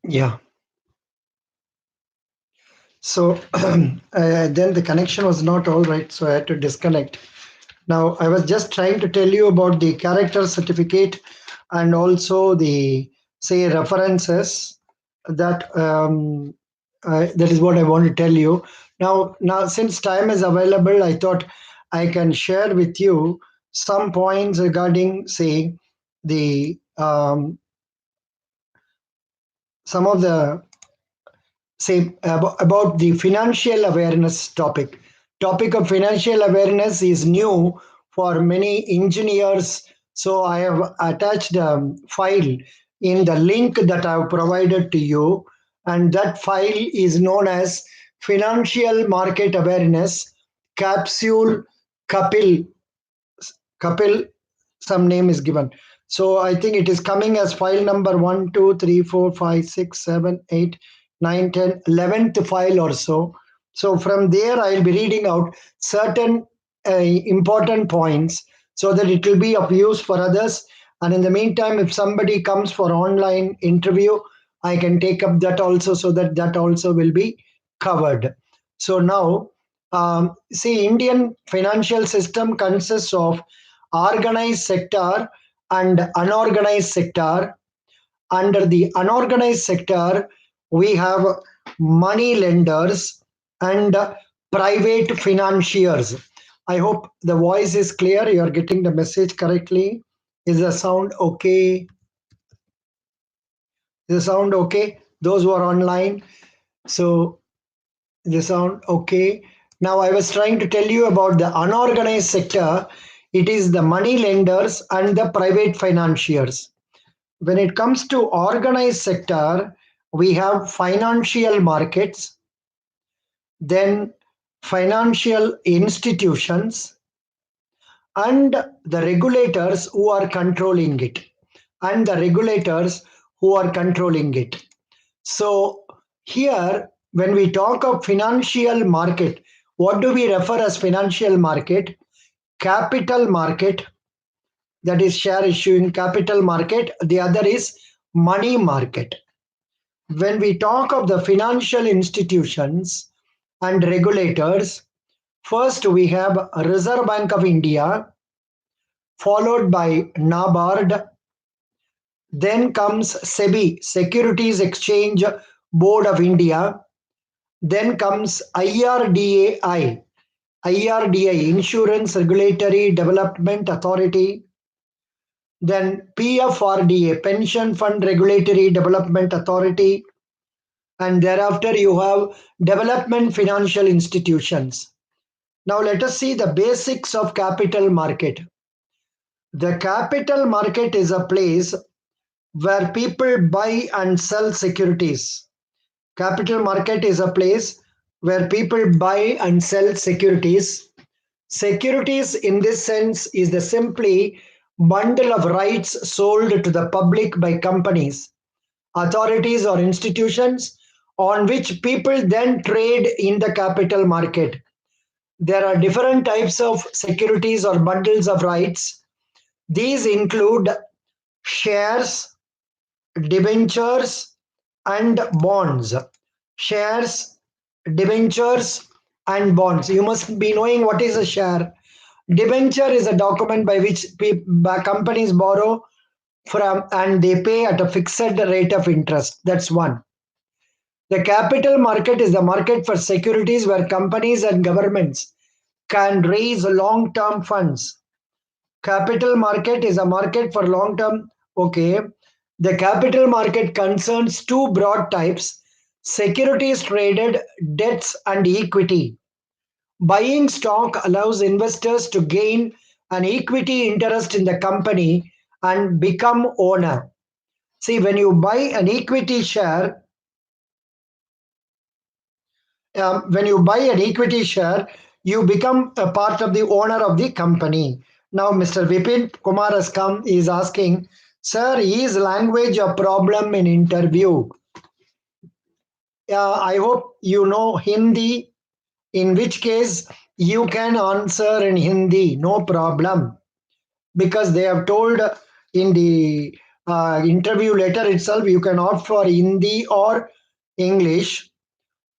Yeah. So then the connection was not all right, so I had to disconnect. Now I was just trying to tell you about the character certificate and also the say references that that is what I want to tell you. Now since time is available, I thought I can share with you some points regarding say the some of the say about the financial awareness topic of financial awareness is new for many engineers, so I have attached a file in the link that I have provided to you, and that file is known as financial market awareness capsule kapil Kapil, some name is given. So I think it is coming as file number 1, 2, 3, 4, 5, 6, 7, 8, 9, 10, 11th file or so. So from there, I'll be reading out certain important points so that it will be of use for others. And in the meantime, if somebody comes for online interview, I can take up that also so that that also will be covered. So now, see, Indian financial system consists of organized sector and unorganized sector. Under the unorganized sector, we have money lenders and private financiers. I hope the voice is clear. You are getting the message correctly. Is the sound okay? Is the sound okay? Those who are online. So the sound okay. Now I was trying to tell you about the unorganized sector. It is the money lenders and the private financiers. When it comes to organized sector, we have financial markets, then financial institutions, and the regulators who are controlling it. And the regulators who are controlling it. So here, when we talk of financial market, what do we refer as financial market? Capital market, that is share issuing capital market. The other is money market. When we talk of the financial institutions and regulators, first we have Reserve Bank of India, followed by NABARD, then comes SEBI, Securities Exchange Board of India, then comes IRDAI, Insurance Regulatory Development Authority, then PFRDA, Pension Fund Regulatory Development Authority, and thereafter you have development financial institutions. Now let us see the basics of capital market. The capital market is a place where people buy and sell securities. Capital market is a place where people buy and sell securities. Securities in this sense is the simply bundle of rights sold to the public by companies, authorities or institutions on which people then trade in the capital market. There are different types of securities or bundles of rights. These include shares, debentures, and bonds. Shares, debentures, and bonds. You must be knowing what is a share. Debenture is a document by which companies borrow from and they pay at a fixed rate of interest. That's one. The capital market is the market for securities where companies and governments can raise long term funds. Capital market is a market for long term. Okay. The capital market concerns two broad types: securities traded, debts, and equity. Buying stock allows investors to gain an equity interest in the company and become owner. See, when you buy an equity share, you become a part of the owner of the company. Now, Mr. Vipin Kumar has come, is asking, sir, is language a problem in interview? I hope you know Hindi, in which case you can answer in Hindi, no problem. Because they have told in the interview letter itself, you can opt for Hindi or English.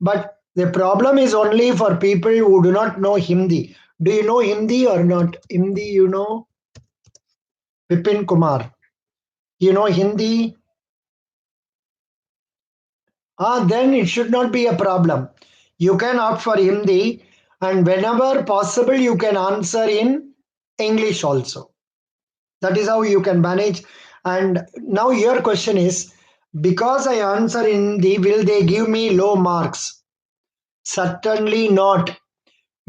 But the problem is only for people who do not know Hindi. Do you know Hindi or not? Hindi, you know? Vipin Kumar. You know Hindi? Then it should not be a problem. You can opt for Hindi, and whenever possible, you can answer in English also. That is how you can manage. And now your question is, because I answer in Hindi, will they give me low marks? Certainly not,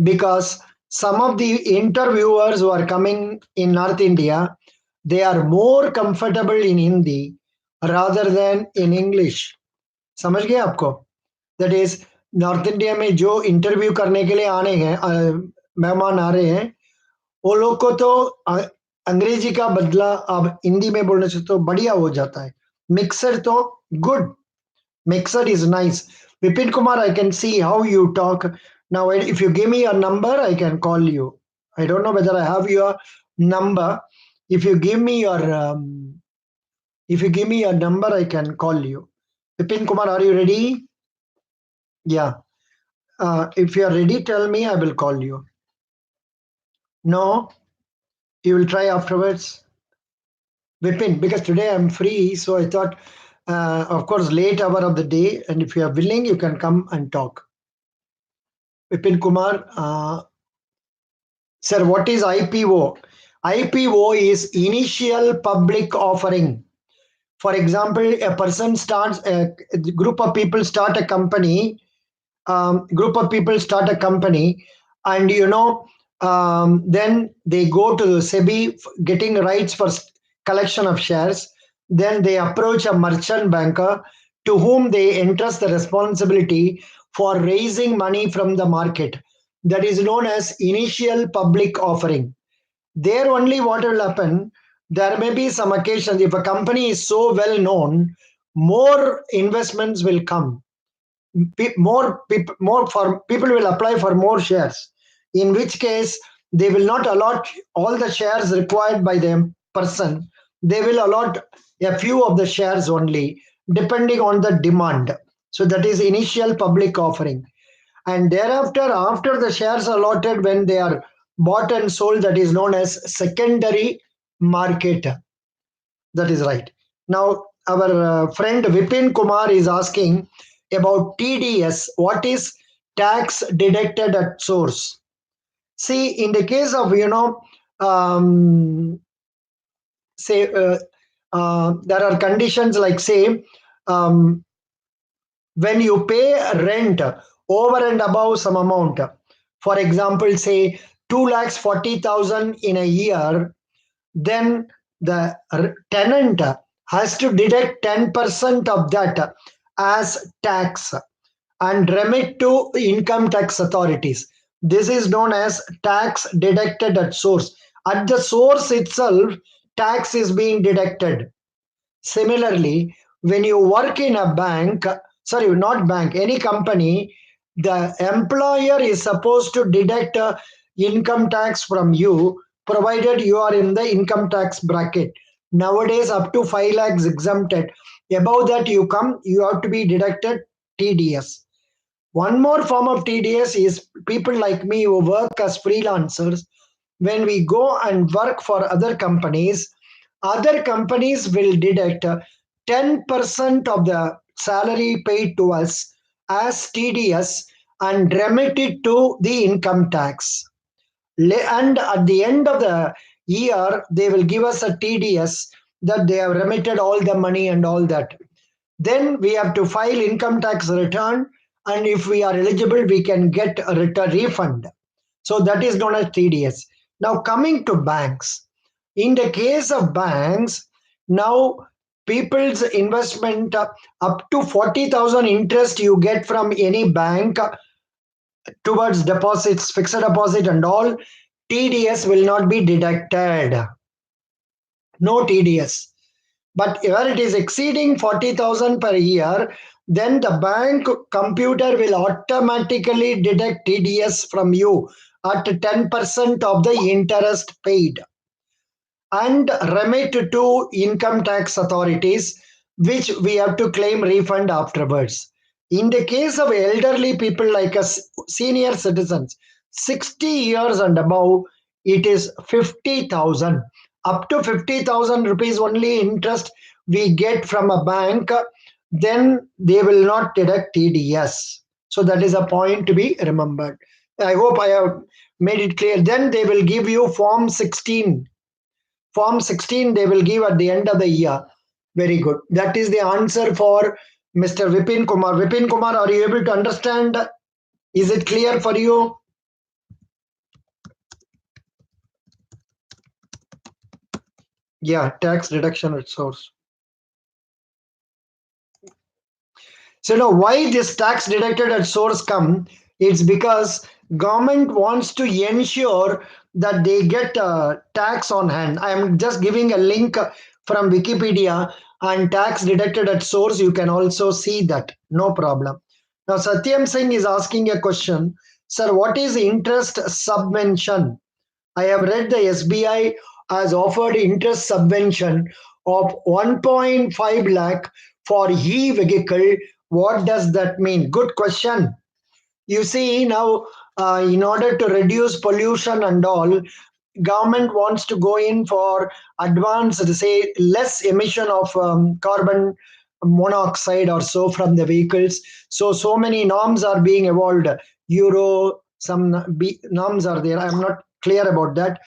because some of the interviewers who are coming in North India, they are more comfortable in Hindi rather than in English. समझ गए आपको? That is north India में जो interview करने के लिए आने हैं मेहमान आ रहे हैं, वो लोग को तो अंग्रेजी का बदला अब हिंदी में बोलने से तो बढ़िया हो जाता है. मिक्सर तो good. Mixer is nice. Vipin Kumar, I can see how you talk. Now, if you give me your number, I can call you. I don't know whether I have your number. If you give me your number, I can call you. Vipin Kumar, are you ready? Yeah. If you are ready, tell me. I will call you. No, you will try afterwards. Vipin, because today I'm free, so I thought, of course, late hour of the day, and if you are willing, you can come and talk. Vipin Kumar, sir, what is IPO? IPO is initial public offering. For example, a person starts a group of people start a company. Group of people start a company, and then they go to the SEBI getting rights for collection of shares. Then they approach a merchant banker to whom they entrust the responsibility for raising money from the market. That is known as initial public offering. There only what will happen, there may be some occasions if a company is so well known, more investments will come. More for people will apply for more shares, in which case they will not allot all the shares required by the person. They will allot a few of the shares only, depending on the demand. So that is initial public offering. And thereafter, after the shares are allotted, when they are bought and sold, that is known as secondary market. That is right. Now, our friend Vipin Kumar is asking about TDS. What is tax deducted at source? See, in the case of, say, there are conditions like, say, um, when you pay rent over and above some amount, for example, say 2,40,000 in a year, then the tenant has to deduct 10% of that as tax and remit to income tax authorities. This is known as tax deducted at source. At the source itself, tax is being deducted. Similarly, when you work in a bank, sorry, not bank, any company, the employer is supposed to deduct income tax from you, provided you are in the income tax bracket. Nowadays, up to 5 lakhs exempted. Above that, you have to be deducted TDS. One more form of TDS is people like me who work as freelancers. When we go and work for other companies will deduct 10% of the salary paid to us as TDS and remit it to the income tax. And at the end of the year, they will give us a TDS that they have remitted all the money and all that. Then we have to file income tax return, and if we are eligible, we can get a return refund. So that is known as TDS. Now coming to banks. In the case of banks, now people's investment up to 40,000 interest you get from any bank towards deposits, fixed deposit and all, TDS will not be deducted. No TDS. But where it is exceeding 40,000 per year, then the bank computer will automatically deduct TDS from you at 10% of the interest paid. and remit to income tax authorities, which we have to claim refund afterwards. In the case of elderly people like us, senior citizens, 60 years and above, it is 50,000. Up to 50,000 rupees only interest we get from a bank, then they will not deduct TDS. So that is a point to be remembered. I hope I have made it clear. Then they will give you Form 16. Form 16 they will give at the end of the year. Very good. That is the answer for Mr. Vipin Kumar. Vipin Kumar, are you able to understand? Is it clear for you? Yeah, tax deduction at source. So now why this tax deducted at source come? It's because government wants to ensure that they get tax on hand. I am just giving a link from Wikipedia and tax deducted at source. You can also see that. No problem. Now Satyam Singh is asking a question. Sir, what is interest subvention? I have read the SBI has offered interest subvention of 1.5 lakh for e-vehicle. What does that mean? Good question. You see now, in order to reduce pollution and all, government wants to go in for advanced, say, less emission of carbon monoxide or so from the vehicles. So many norms are being evolved. Euro, some norms are there. I'm not clear about that.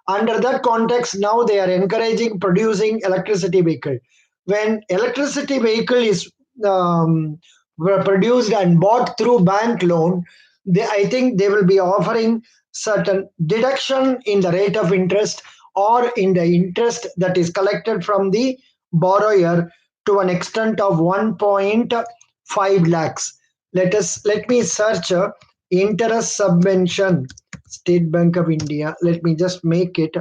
Under that context, now they are encouraging producing electricity vehicle. When electricity vehicle is were produced and bought through bank loan, I think they will be offering certain deduction in the rate of interest or in the interest that is collected from the borrower to an extent of 1.5 lakhs. Let me search interest subvention, State Bank of India. Let me just make it.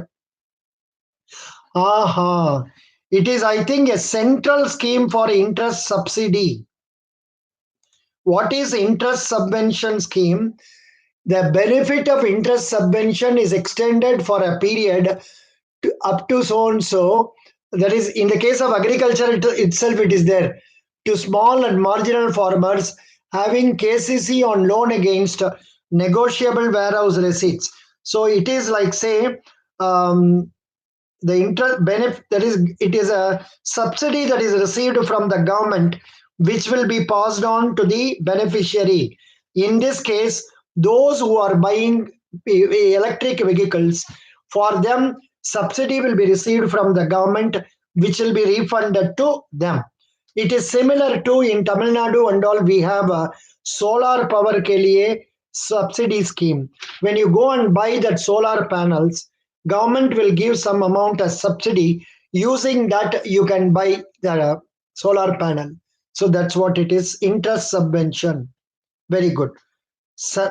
Aha. It is, I think, a central scheme for interest subsidy. What is interest subvention scheme? The benefit of interest subvention is extended for a period up to so and so. That is, in the case of agriculture itself, it is there to small and marginal farmers having KCC on loan against negotiable warehouse receipts. So it is like, say, um, the interest benefit, that is, it is a subsidy that is received from the government, which will be passed on to the beneficiary. In this case, those who are buying electric vehicles, for them subsidy will be received from the government, which will be refunded to them. It is similar to in Tamil Nadu and all. We have a solar power ke liye subsidy scheme. When you go and buy that solar panels, government will give some amount as subsidy. Using that, you can buy the solar panel. So that's what it is, interest subvention. Very good.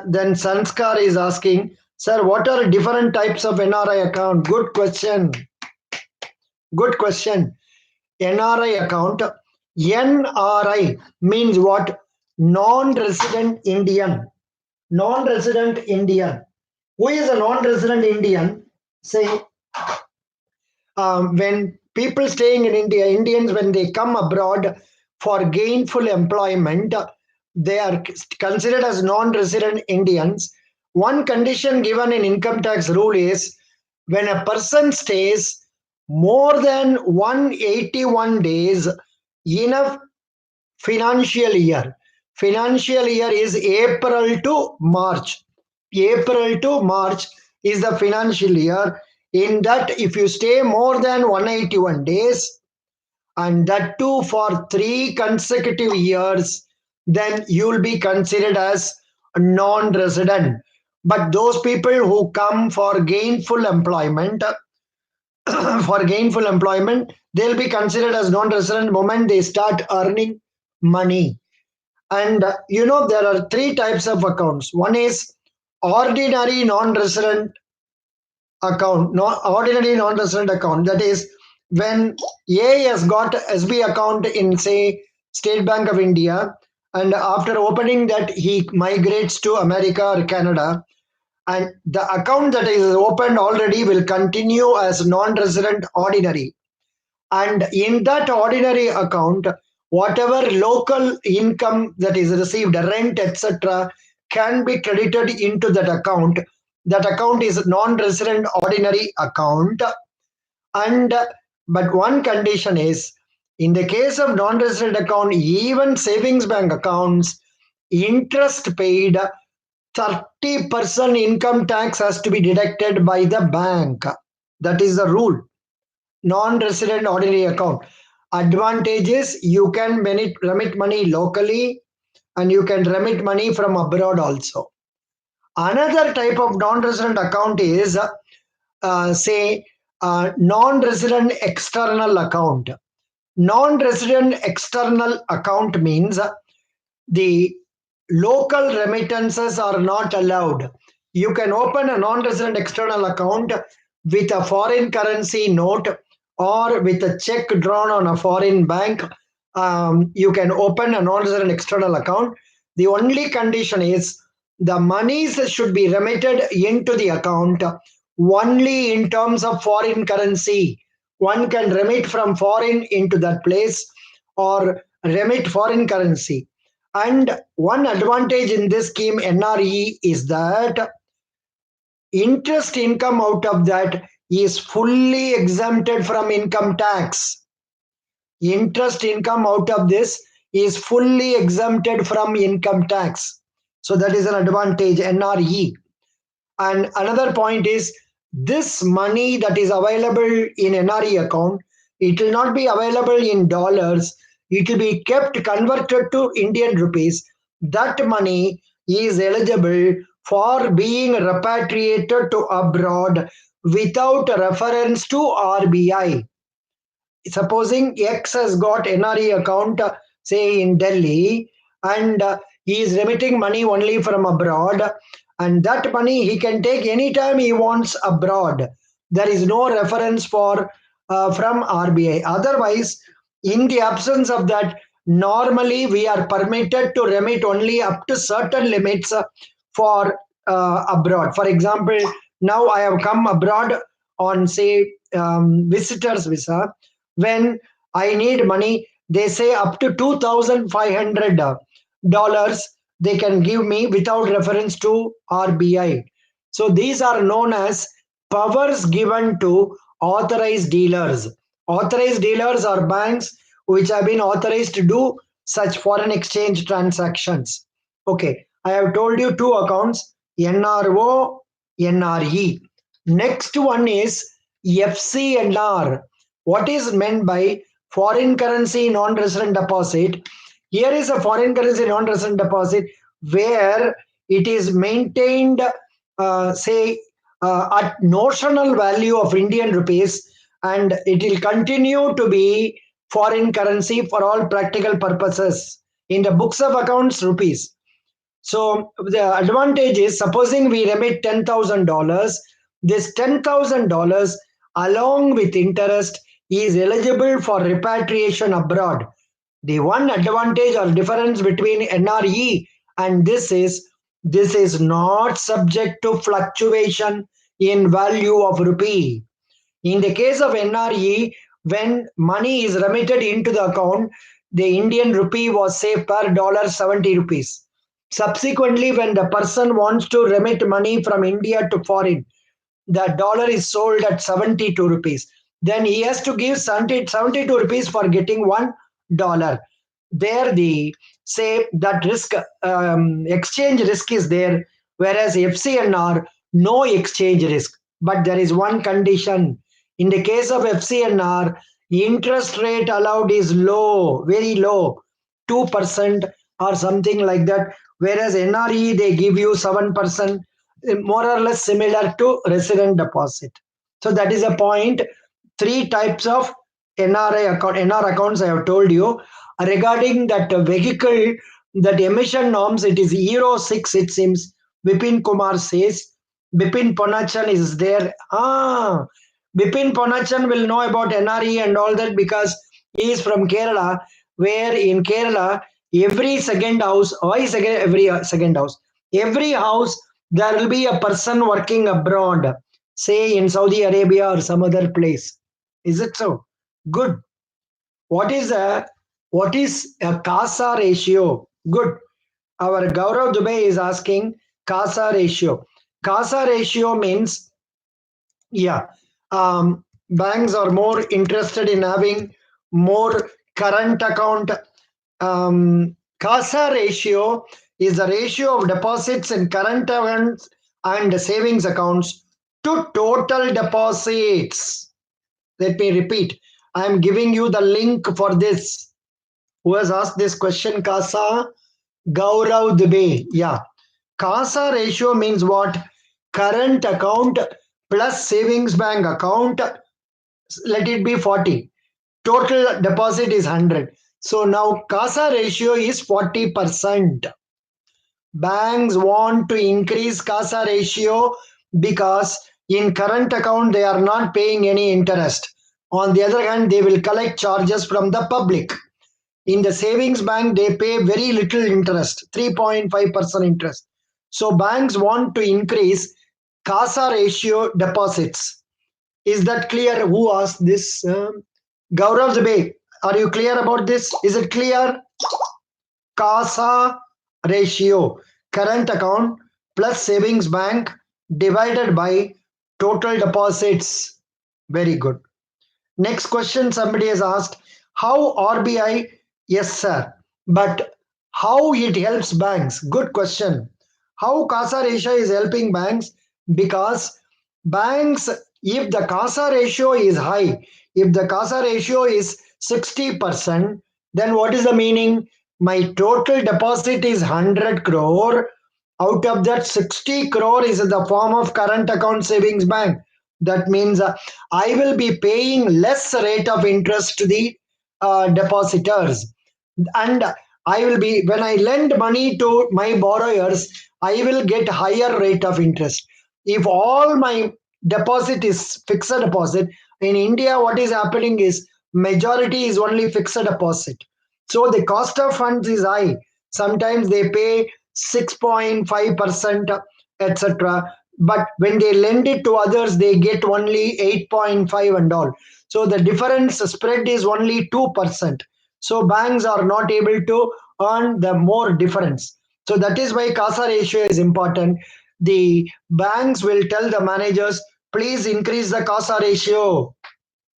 Then Sanskar is asking, sir, what are different types of NRI account? Good question. Good question. NRI account. NRI means what? Non-resident Indian. Non-resident Indian. Who is a non-resident Indian? Say, when people staying in India, Indians, when they come abroad for gainful employment, they are considered as non-resident Indians. One condition given in income tax rule is when a person stays more than 181 days in a financial year. Financial year is April to March. April to March is the financial year. In that, if you stay more than 181 days, and that too for 3 consecutive years, then you will be considered as a non-resident. But those people who come for gainful employment, for gainful employment, they'll be considered as non-resident moment they start earning money. And there are 3 types of accounts. One is ordinary non-resident account, ordinary non-resident account. That is, when A has got SB account in, say, State Bank of India, and after opening that, he migrates to America or Canada, And the account that is opened already will continue as non-resident ordinary. And in that ordinary account, whatever local income that is received, rent, etc., can be credited into that account. That account is non-resident ordinary account. And but one condition is, in the case of non-resident account, even savings bank accounts, interest paid, 30% income tax has to be deducted by the bank. That is the rule. Non-resident ordinary account. Advantages: you can remit money locally, and you can remit money from abroad also. Another type of non-resident account is, say, non-resident external account. Non-resident external account means the local remittances are not allowed. You can open a non-resident external account with a foreign currency note or with a check drawn on a foreign bank. You can open a non-resident external account. The only condition is the monies should be remitted into the account only in terms of foreign currency. One can remit from foreign into that place or remit foreign currency. And one advantage in this scheme, NRE, is that interest income out of that is fully exempted from income tax. Interest income out of this is fully exempted from income tax. So that is an advantage, NRE. And another point is, this money that is available in NRE account, it will not be available in dollars. It will be kept converted to Indian rupees. That money is eligible for being repatriated to abroad without reference to RBI. Supposing X has got NRE account, say in Delhi, and he is remitting money only from abroad, and that money he can take anytime he wants abroad. There is no reference for from RBI. Otherwise, in the absence of that, normally we are permitted to remit only up to certain limits for abroad. For example, now I have come abroad on, say, visitors visa. When I need money, they say up to $2,500 they can give me without reference to RBI. So these are known as powers given to authorized dealers. Authorized dealers are banks which have been authorized to do such foreign exchange transactions. Okay, I have told you two accounts, NRO, NRE. Next one is FCNR. What is meant by foreign currency non-resident deposit? Here is a foreign currency non-resident deposit where it is maintained, say, at notional value of Indian rupees, and it will continue to be foreign currency for all practical purposes. In the books of accounts, rupees. So the advantage is, supposing we remit $10,000, this $10,000 along with interest is eligible for repatriation abroad. The one advantage or difference between NRE and this is not subject to fluctuation in value of rupee. In the case of NRE, when money is remitted into the account, the Indian rupee was, say, per dollar 70 rupees. Subsequently, when the person wants to remit money from India to foreign, the dollar is sold at 72 rupees. Then he has to give 72 rupees for getting $1. There, the, say, that risk, exchange risk is there, whereas FCNR, no exchange risk. But there is one condition. In the case of FCNR, interest rate allowed is low, very low, 2% or something like that, whereas NRE they give you 7%, more or less similar to resident deposit. So that is a point. Three types of NR accounts I have told you. Regarding that vehicle, that emission norms, it is Euro 6, it seems. Bipin Kumar says. Bipin Ponachan is there. Bipin Ponachan will know about NRE and all that because he is from Kerala, where in Kerala, every second house, every second house? Every house there will be a person working abroad, say in Saudi Arabia or some other place. Is it so? Good. What is a CASA ratio? Good. Our Gaurav Dubey is asking CASA ratio. CASA ratio means, yeah, banks are more interested in having more current account. CASA ratio is the ratio of deposits in current accounts and savings accounts to total deposits. Let me repeat. I am giving you the link for this. Who has asked this question, CASA? Gaurav Dubey. Yeah. CASA ratio means what? Current account plus savings bank account, let it be 40. Total deposit is 100. So now CASA ratio is 40%. Banks want to increase CASA ratio because in current account they are not paying any interest. On the other hand, they will collect charges from the public. In the savings bank, they pay very little interest, 3.5% interest. So banks want to increase CASA ratio deposits. Is that clear? Who asked this? Gaurav Dubey, are you clear about this? Is it clear? CASA ratio, current account plus savings bank divided by total deposits. Very good. Next question somebody has asked, how RBI? Yes, sir. But how it helps banks? Good question. How CASA ratio is helping banks? Because banks, if the CASA ratio is high, if the CASA ratio is 60%, then what is the meaning? My total deposit is 100 crore. Out of that, 60 crore is in the form of current account savings bank. That means I will be paying less rate of interest to the depositors. And I will be, when I lend money to my borrowers, I will get higher rate of interest. If all my deposit is fixed deposit, in India, what is happening is majority is only fixed deposit. So the cost of funds is high. Sometimes they pay 6.5%, etc. But when they lend it to others, they get only 8.5 and all. So the difference spread is only 2%. So banks are not able to earn the more difference. So that is why CASA ratio is important. The banks will tell the managers, please increase the CASA ratio,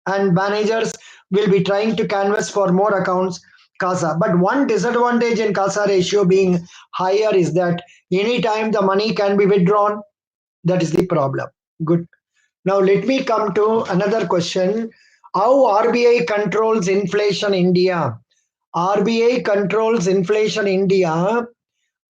and managers will be trying to canvas for more accounts CASA. But one disadvantage in CASA ratio being higher is that anytime the money can be withdrawn. That is the problem. Good. Now let me come to another question. How RBI controls inflation India? RBI controls inflation India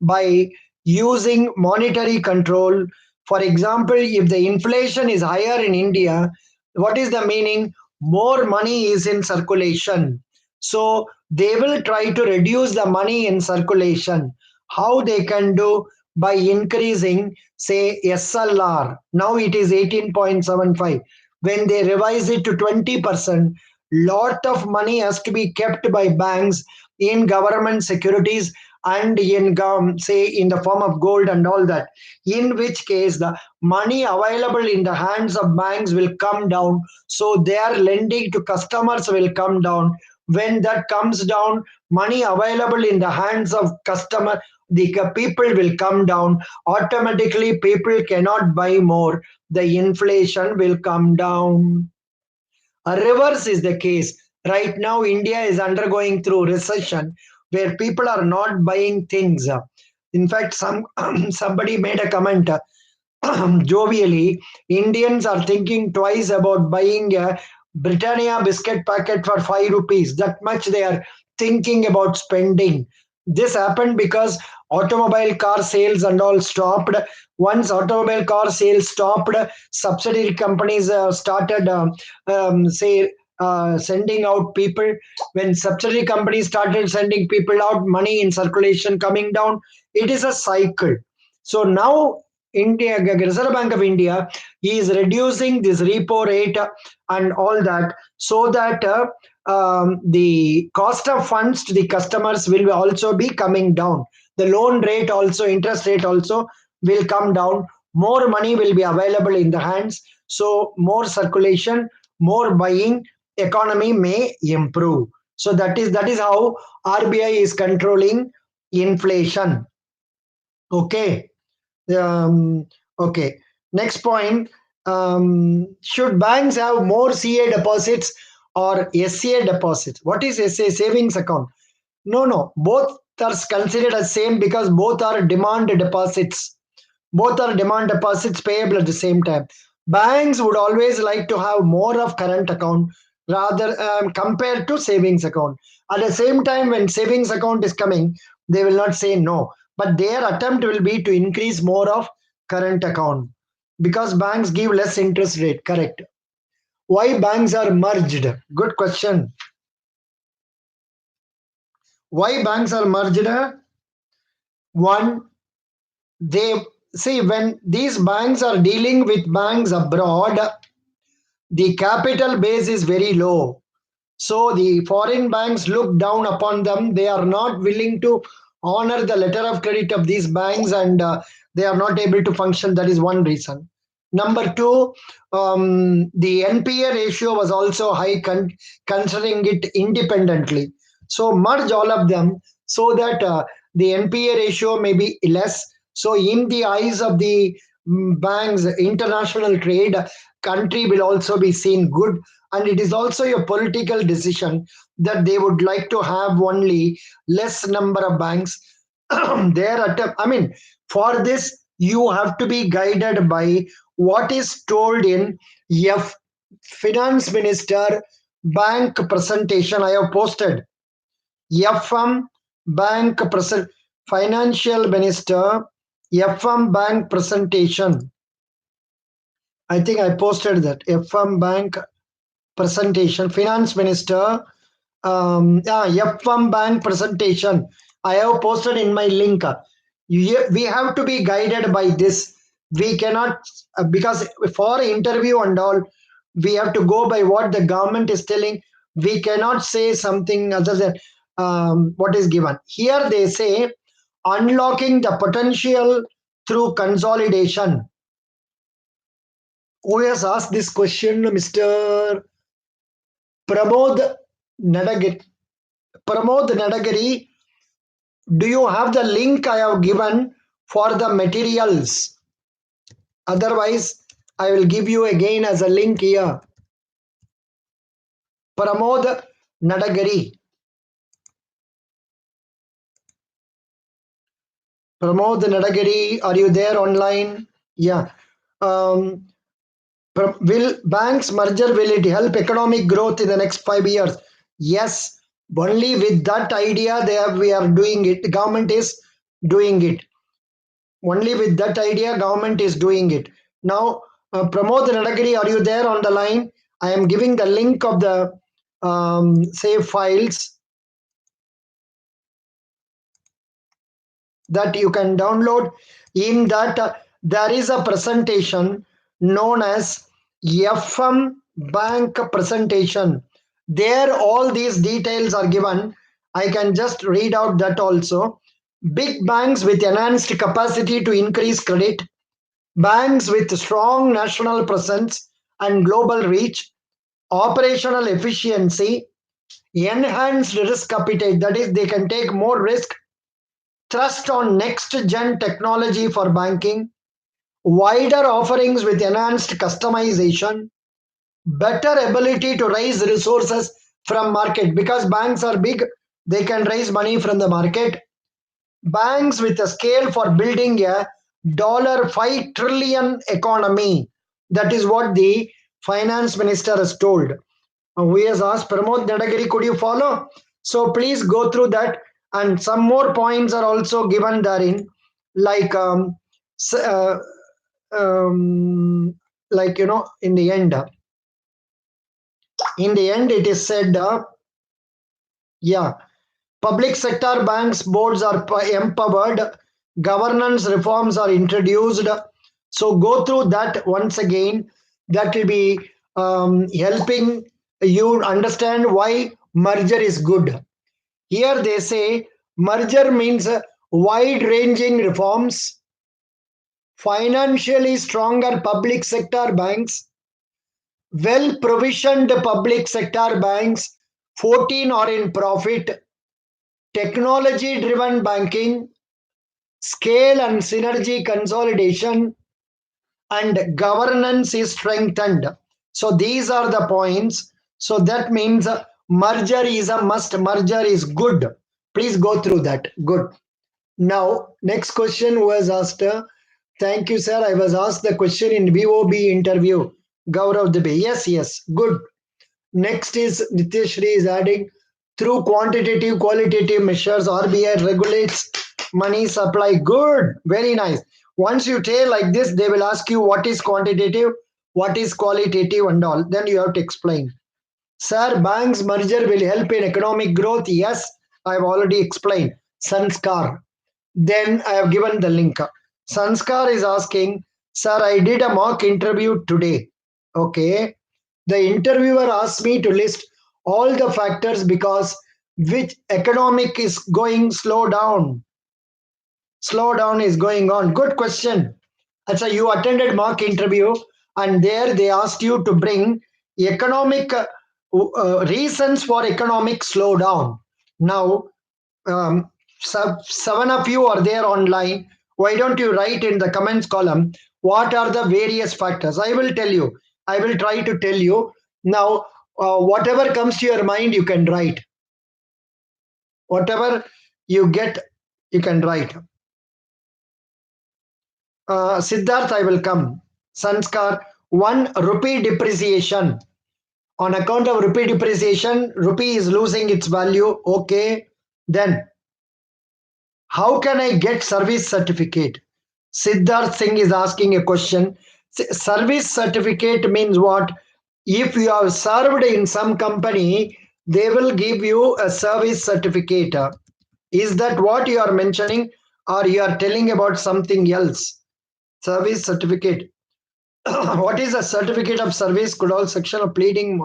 by using monetary control. For example, if the inflation is higher in India, what is the meaning? More money is in circulation. So they will try to reduce the money in circulation. How they can do? By increasing, say, SLR. Now it is 18.75. When they revise it to 20%, lot of money has to be kept by banks in government securities and in say in the form of gold and all that, in which case the money available in the hands of banks will come down, so their lending to customers will come down. When that comes down, money available in the hands of customer, the people will come down. Automatically people cannot buy more, the inflation will come down. A reverse is the case. Right now, India is undergoing through recession where people are not buying things. In fact, somebody made a comment jovially, Indians are thinking twice about buying a Britannia biscuit packet for 5 rupees. That much they are thinking about spending. This happened because automobile car sales and all stopped. Once automobile car sales stopped, subsidiary companies started, say, sending out people. When subsidiary companies started sending people out, money in circulation coming down, it is a cycle. So now India, Reserve Bank of India is reducing this repo rate and all that, so that the cost of funds to the customers will also be coming down. The loan rate also, interest rate also will come down, more money will be available in the hands, so more circulation, more buying, economy may improve. So that is how RBI is controlling inflation. Okay. um, okay. Next point. Should banks have more CA deposits or SCA deposits? What is SA? Savings account. No, no. Both are considered as same because both are demand deposits. Both are demand deposits payable at the same time. Banks would always like to have more of current account rather compared to savings account. At the same time, when savings account is coming, they will not say no, but their attempt will be to increase more of current account because banks give less interest rate. Correct. Why banks are merged? Good question. Why banks are merged? One, they see when these banks are dealing with banks abroad, the capital base is very low. So the foreign banks look down upon them. They are not willing to honor the letter of credit of these banks, and they are not able to function. That is one reason. Number two, the NPA ratio was also high, considering it independently. So merge all of them so that the NPA ratio may be less. So in the eyes of the banks, international trade, country will also be seen good, and it is also a political decision that they would like to have only less number of banks. Their attempt, I mean, for this you have to be guided by what is told in F finance minister bank presentation. I have posted FM bank present financial minister FM bank presentation. I think I posted that FM bank presentation, finance minister, F1 bank presentation. I have posted in my link. We have to be guided by this. We cannot, because for interview and all, we have to go by what the government is telling. We cannot say something other than what is given. Here they say unlocking the potential through consolidation. Who has asked this question? Mr. Pramod Nadagiri. Pramod Nadagiri, do you have the link I have given for the materials? Otherwise, I will give you again as a link here. Pramod Nadagiri. Pramod Nadagiri, are you there online? Yeah. Um, will banks merger, will it help economic growth in the next 5 years? Yes. Only with that idea we are doing it. The government is doing it. Only with that idea, government is doing it. Now, Pramod Nadagiri, are you there on the line? I am giving the link of the save files that you can download. In that, there is a presentation known as FM Bank presentation. There, all these details are given. I can just read out that also. Big banks with enhanced capacity to increase credit, banks with strong national presence and global reach, operational efficiency, enhanced risk appetite, that is, they can take more risk, thrust on next gen technology for banking, wider offerings with enhanced customization, better ability to raise resources from market because banks are big, they can raise money from the market. Banks with a scale for building a $5 trillion economy. That is what the finance minister has told. We has asked Pramod Nadagiri, could you follow? So please go through that, and some more points are also given therein, like s- uh, like in the end, it is said, yeah, public sector banks boards are empowered, governance reforms are introduced. So go through that once again. That will be helping you understand why merger is good. Here they say merger means wide ranging reforms, Financially stronger public sector banks, well provisioned public sector banks, 14 are in profit, technology driven banking, scale and synergy consolidation, and governance is strengthened. So these are the points. So that means merger is a must, merger is good. Please go through that. Good. Now, next question was asked. Thank you, sir. I was asked the question in VOB interview. Gaurav Dubey. Yes, yes. Good. Next is Nitishri is adding through quantitative, qualitative measures, RBI regulates money supply. Good. Very nice. Once you say like this, they will ask you what is quantitative, what is qualitative, and all. Then you have to explain. Sir, banks merger will help in economic growth. Yes, I have already explained. Sanskar. Then I have given the link. Sanskar is asking, sir, I did a mock interview today. Okay. The interviewer asked me to list all the factors because which economic is going slow down. Slow down is going on. Good question. So you attended mock interview and there they asked you to bring economic reasons for economic slowdown. Now um, seven of you are there online. Why don't you write in the comments column what are the various factors? I will tell you. I will try to tell you. Now, whatever comes to your mind, you can write. Whatever you get, you can write. Siddharth, I will come. Sanskar, 1 rupee depreciation. On account of rupee depreciation, rupee is losing its value. Okay. Then how can I get service certificate? Siddharth Singh is asking a question. Service certificate means what? If you have served in some company, they will give you a service certificate. Is that what you are mentioning, or you are telling about something else? Service certificate. What is a certificate of service? Could all section of pleading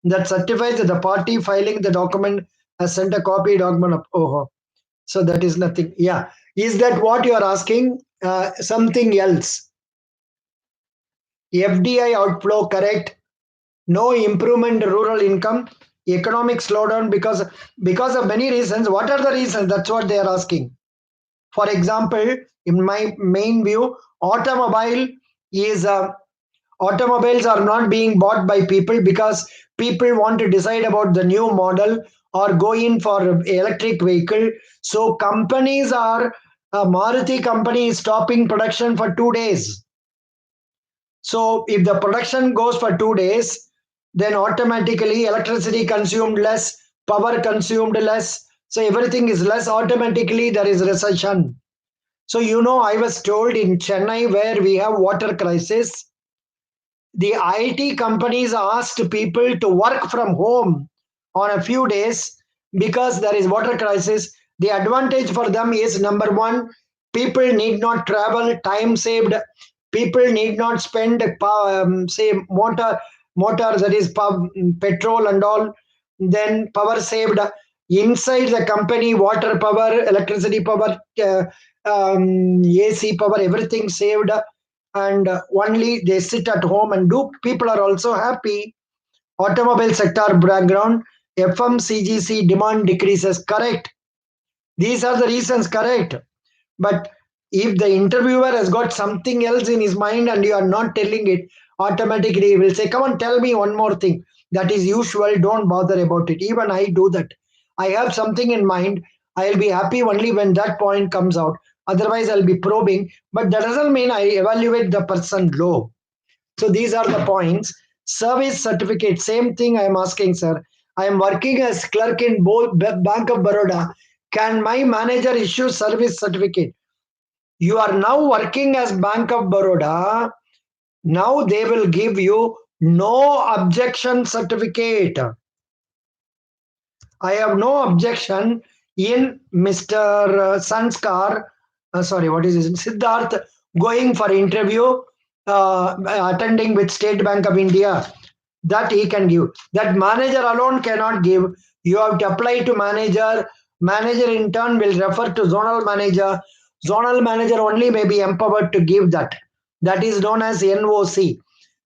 that certifies that the party filing the document has sent a copy document of. Oh, so that is nothing. Yeah. Is that what you are asking? Something else. FDI outflow, correct. No improvement in rural income. Economic slowdown because of many reasons. What are the reasons? That's what they are asking. For example, in my main view, is automobiles are not being bought by people because people want to decide about the new model or go in for electric vehicle. So companies are Maruti company is stopping production for 2 days. So if the production goes for 2 days, then automatically electricity consumed less, power consumed less. So everything is less. Automatically there is recession. So I was told in Chennai where we have water crisis, the IT companies asked people to work from home on a few days because there is water crisis. The advantage for them is number one, people need not travel, time saved. People need not spend say motor that is petrol and all. Then power saved inside the company, water power, electricity power, AC power, everything saved, and only they sit at home and do. People are also happy. Automobile sector background, FMCGC demand decreases, correct. These are the reasons, correct. But if the interviewer has got something else in his mind and you are not telling it, automatically he will say, come on, tell me one more thing. That is usual, don't bother about it. Even I do that. I have something in mind. I'll be happy only when that point comes out. Otherwise, I'll be probing. But that doesn't mean I evaluate the person low. So these are the points. Service certificate, same thing I am asking, sir. I am working as clerk in Bank of Baroda. Can my manager issue service certificate? You are now working as Bank of Baroda. Now they will give you no objection certificate. I have no objection in Mr. Sanskar, sorry, what is this? Siddharth going for interview, attending with State Bank of India. That he can give. That manager alone cannot give. You have to apply to manager. Manager in turn will refer to zonal manager. Zonal manager only may be empowered to give that. That is known as NOC.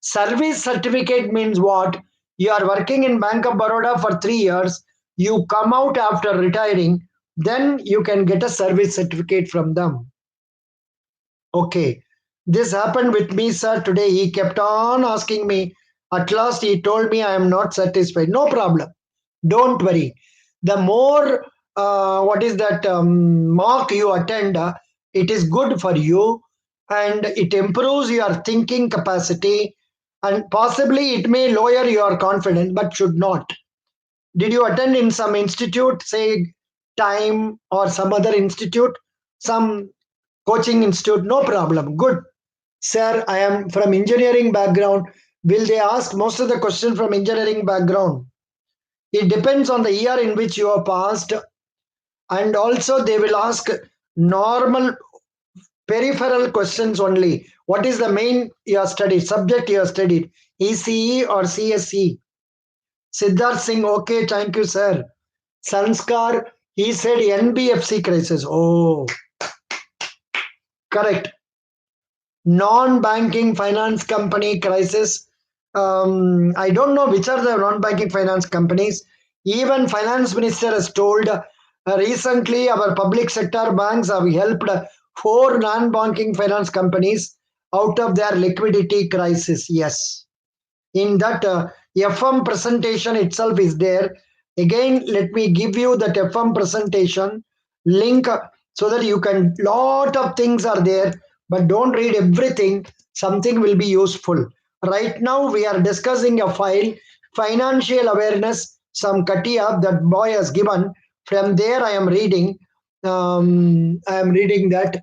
Service certificate means what? You are working in Bank of Baroda for 3 years. You come out after retiring, then you can get a service certificate from them. Okay. This happened with me, sir. Today he kept on asking me. At last he told me I am not satisfied. No problem. Don't worry. The more, what is that, mark you attend, it is good for you and it improves your thinking capacity and possibly it may lower your confidence but should not. Did you attend in some institute, say time or some other institute, some coaching institute? No problem. Good. Sir, I am from engineering background. Will they ask most of the question from engineering background? It depends on the year in which you are passed, and also they will ask normal peripheral questions only. What is the main you have studied, subject you have studied, ECE or CSE? Siddharth Singh, okay, thank you, sir. Sanskar, he said NBFC crisis. Oh, correct. Non-banking finance company crisis. I don't know which are the non-banking finance companies. Even finance minister has told recently our public sector banks have helped four non-banking finance companies out of their liquidity crisis. Yes, in that FM presentation itself is there. Again, let me give you that FM presentation link so that you can, lot of things are there, but don't read everything. Something will be useful. Right now, we are discussing a file, financial awareness, some katia that boy has given. From there, I am reading. I am reading that.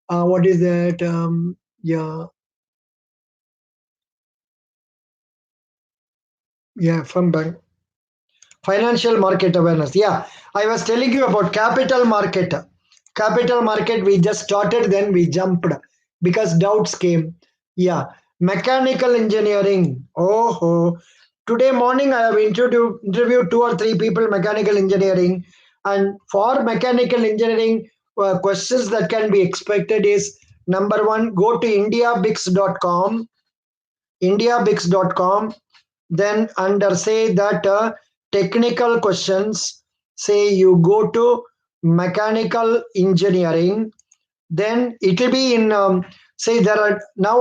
What is that? Yeah, yeah, from bank. Financial market awareness. Yeah, I was telling you about capital market. Capital market, we just started, then we jumped because doubts came. Yeah, mechanical engineering. Oh, today morning I have interviewed two or three people, mechanical engineering. And for mechanical engineering, questions that can be expected is number one, go to indiabix.com, indiabix.com, then under say that technical questions, say you go to mechanical engineering, then it will be in say there are now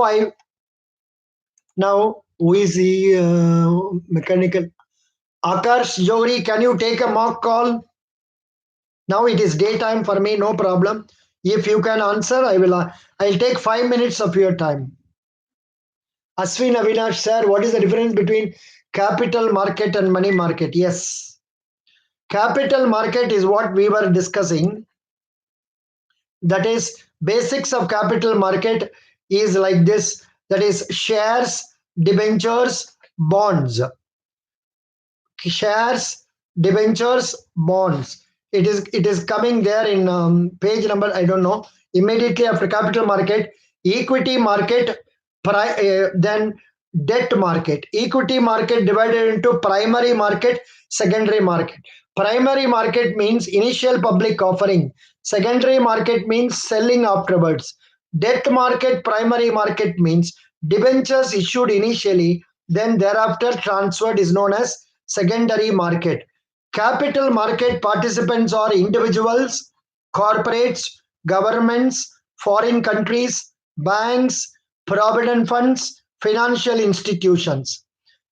who is the mechanical, Akash Jori, can you take a mock call? Now it is daytime for me, no problem. If you can answer, I'll take 5 minutes of your time. Aswin Avinash, sir, what is the difference between capital market and money market? Yes. Capital market is what we were discussing. That is, basics of capital market is like this. That is shares, debentures, bonds. Shares, debentures, bonds. It is coming there in page number, I don't know. Immediately after capital market, equity market, then debt market. Equity market divided into primary market, secondary market. Primary market means initial public offering. Secondary market means selling afterwards. Debt market, primary market means debentures issued initially, then thereafter transferred, is known as secondary market. Capital market participants are individuals, corporates, governments, foreign countries, banks, provident funds, financial institutions.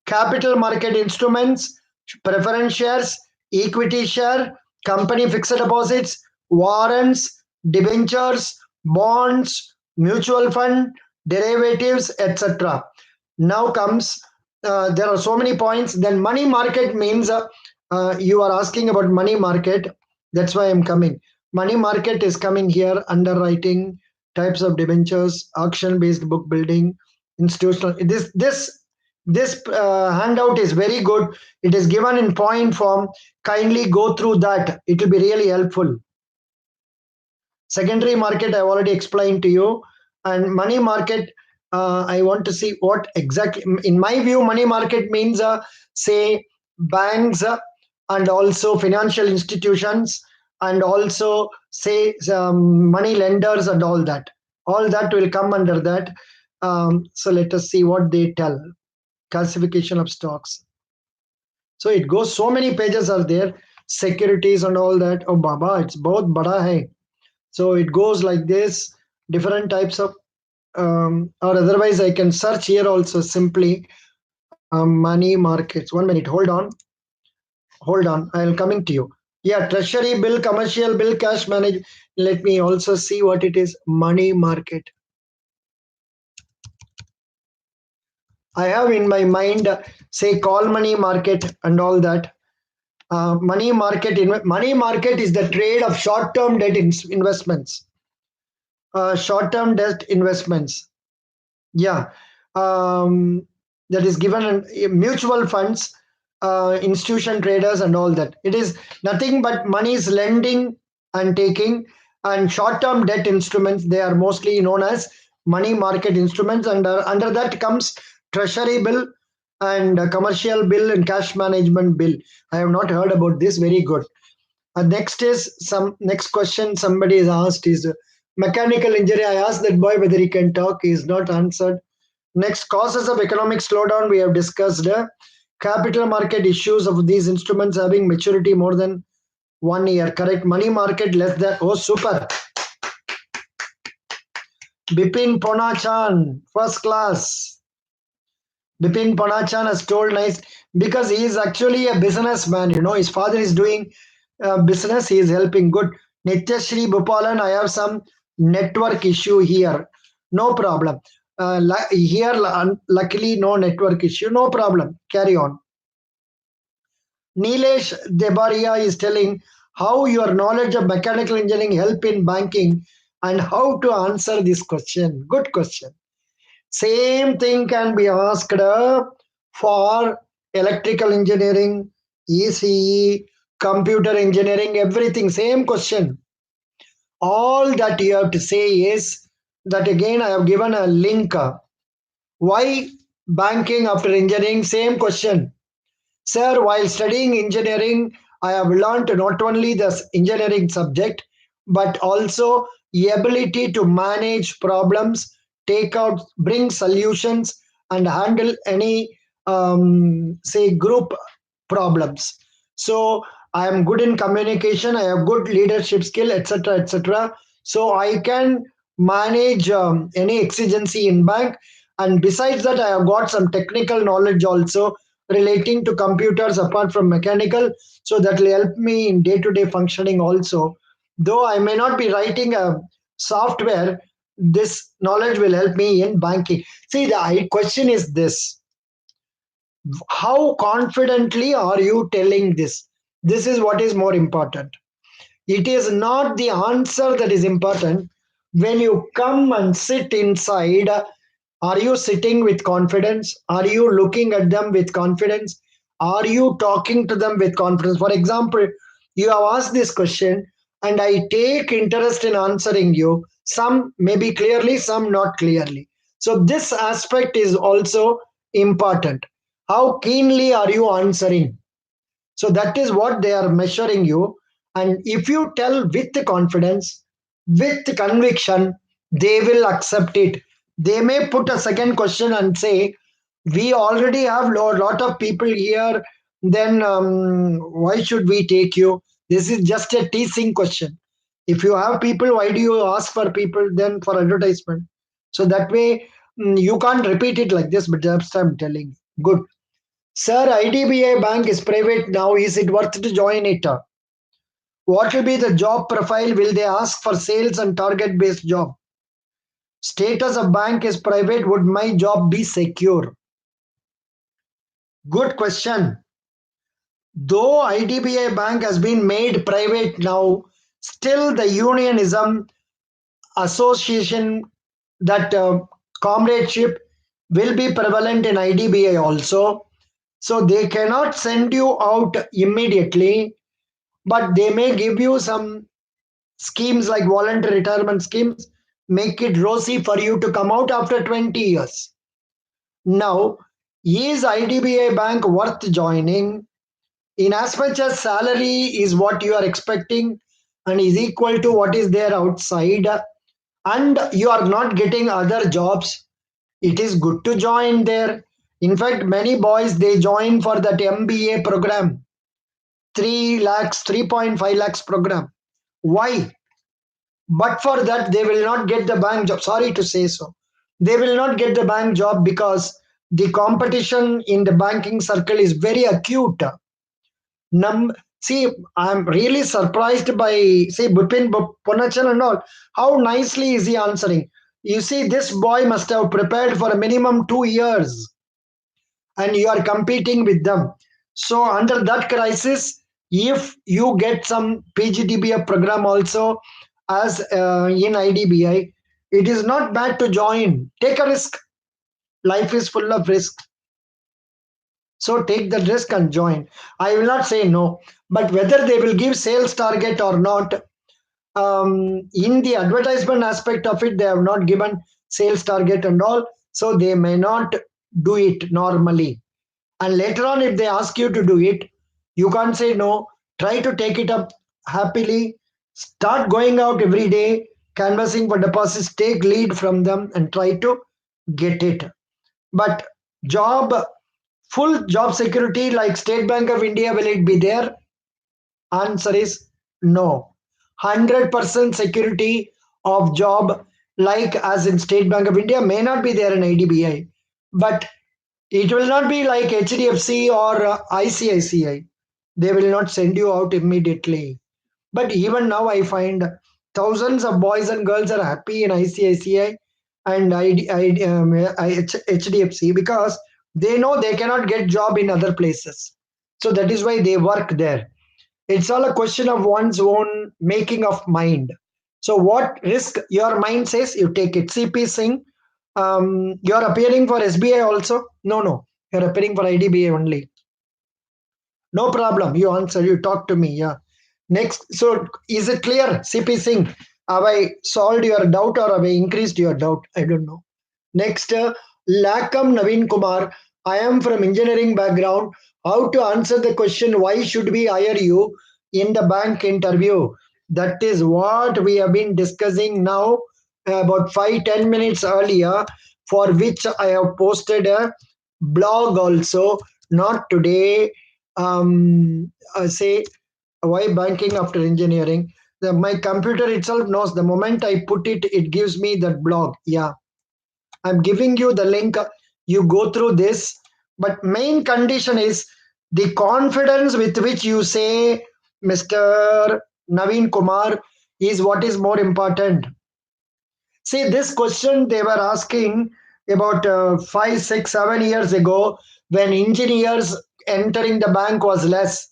Capital market instruments, preference shares, equity share, company fixed deposits, warrants, debentures, bonds, mutual fund, derivatives, etc. Now comes, there are so many points. Then money market means you are asking about money market. That's why I'm coming. Money market is coming here. Underwriting, types of debentures, auction based book building, institutional. This handout is very good. It is given in point form. Kindly go through that. It will be really helpful. Secondary market, I already explained to you. And money market, I want to see what exactly, in my view, money market means, say, banks and also financial institutions. and also say some money lenders and all that will come under that. So let us see what they tell. Classification of stocks. So it goes, so many pages are there, securities and all that. Oh baba, it's both bada hai. So it goes like this, different types of or otherwise I can search here also simply, money markets. 1 minute, hold on, I'll coming to you. Yeah, treasury bill, commercial bill, cash manage. Let me also see what it is. Money market, I have in my mind, say call money market and all that. Money market is the trade of short term debt investments. Short term debt investments, yeah. um, that is given in mutual funds, institution traders and all that. It is nothing but money is lending and taking, and short term debt instruments, they are mostly known as money market instruments. Under that comes treasury bill and commercial bill and cash management bill. I have not heard about this. Very good. Next is some next question somebody is asked is, mechanical injury. I asked that boy whether he can talk. He is not answered. Next, causes of economic slowdown. We have discussed. Capital market issues of these instruments having maturity more than 1 year. Correct. Money market less than. Oh, super. Bipin Ponachan, first class. Bipin Ponachan has told nice, because he is actually a businessman. His father is doing business. He is helping. Good. Nityashri Bhupalan, I have some network issue here. No problem. Here, luckily, no network issue. No problem. Carry on. Nilesh Debaria is telling how your knowledge of mechanical engineering help in banking and how to answer this question. Good question. Same thing can be asked for electrical engineering, ECE, computer engineering, everything. Same question. All that you have to say is that again, I have given a link. Why banking after engineering? Same question. Sir, while studying engineering, I have learned not only the engineering subject, but also the ability to manage problems, take out, bring solutions, and handle any, say, group problems. So I am good in communication, I have good leadership skill, etc., etc. So I can manage any exigency in bank. And besides that, I have got some technical knowledge also relating to computers apart from mechanical, so that will help me in day to day functioning also. Though I may not be writing a software, this knowledge will help me in banking. See, the question is this: how confidently are you telling this? This is what is more important. It is not the answer that is important. When you come and sit inside, are you sitting with confidence? Are you looking at them with confidence? Are you talking to them with confidence? For example, you have asked this question and I take interest in answering you. Some maybe clearly, some not clearly. So, this aspect is also important. How keenly are you answering? So that is what they are measuring you. And if you tell with confidence, with conviction, they will accept it. They may put a second question and say, we already have lot of people here, then why should we take you? This is just a teasing question. If you have people, why do you ask for people then for advertisement? So that way, you can't repeat it like this, but just I'm telling. Good. Sir, IDBI Bank is private now. Is it worth to join it? What will be the job profile? Will they ask for sales and target based job? Status of bank is private. Would my job be secure? Good question. Though IDBI Bank has been made private now, still the unionism, association, that comradeship will be prevalent in IDBI also. So they cannot send you out immediately, but they may give you some schemes like voluntary retirement schemes, make it rosy for you to come out after 20 years. Now, is IDBI Bank worth joining? In as much as salary is what you are expecting, and is equal to what is there outside, and you are not getting other jobs, it is good to join there. In fact, many boys they join for that MBA program, 3 lakhs, 3.5 lakhs program. Why? But for that, they will not get the bank job. Sorry to say so. They will not get the bank job because the competition in the banking circle is very acute. See, I'm really surprised by, see, Bupin Ponachan and all. How nicely is he answering? You see, this boy must have prepared for a minimum 2 years, and you are competing with them. So, under that crisis, if you get some PGDBF program also as in IDBI, it is not bad to join. Take a risk. Life is full of risk. So take the risk and join. I will not say no, but whether they will give sales target or not, in the advertisement aspect of it, they have not given sales target and all, so they may not do it normally. And later on, if they ask you to do it, you can't say no. Try to take it up happily. Start going out every day, canvassing for deposits, take lead from them and try to get it. But job, full job security like State Bank of India, will it be there? Answer is no. 100% security of job like as in State Bank of India may not be there in IDBI, but it will not be like HDFC or ICICI. They will not send you out immediately. But even now, I find thousands of boys and girls are happy in ICICI and HDFC because they know they cannot get job in other places. So that is why they work there. It's all a question of one's own making of mind. So what risk your mind says, you take it. CP Singh, you're appearing for SBI also? No, no. You're appearing for IDBA only. No problem. You answer. You talk to me. Yeah. Next. So is it clear, CP Singh? Have I solved your doubt or have I increased your doubt? I don't know. Next, Lakam Naveen Kumar. I am from engineering background. How to answer the question, why should we hire you in the bank interview? That is what we have been discussing now about 5-10 minutes earlier, for which I have posted a blog also, not today. Say, why banking after engineering? My computer itself knows the moment I put it, it gives me that blog. Yeah, I'm giving you the link. You go through this, but main condition is the confidence with which you say, Mr. Naveen Kumar, is what is more important. See, this question they were asking about 5, 6, 7 years ago when engineers entering the bank was less.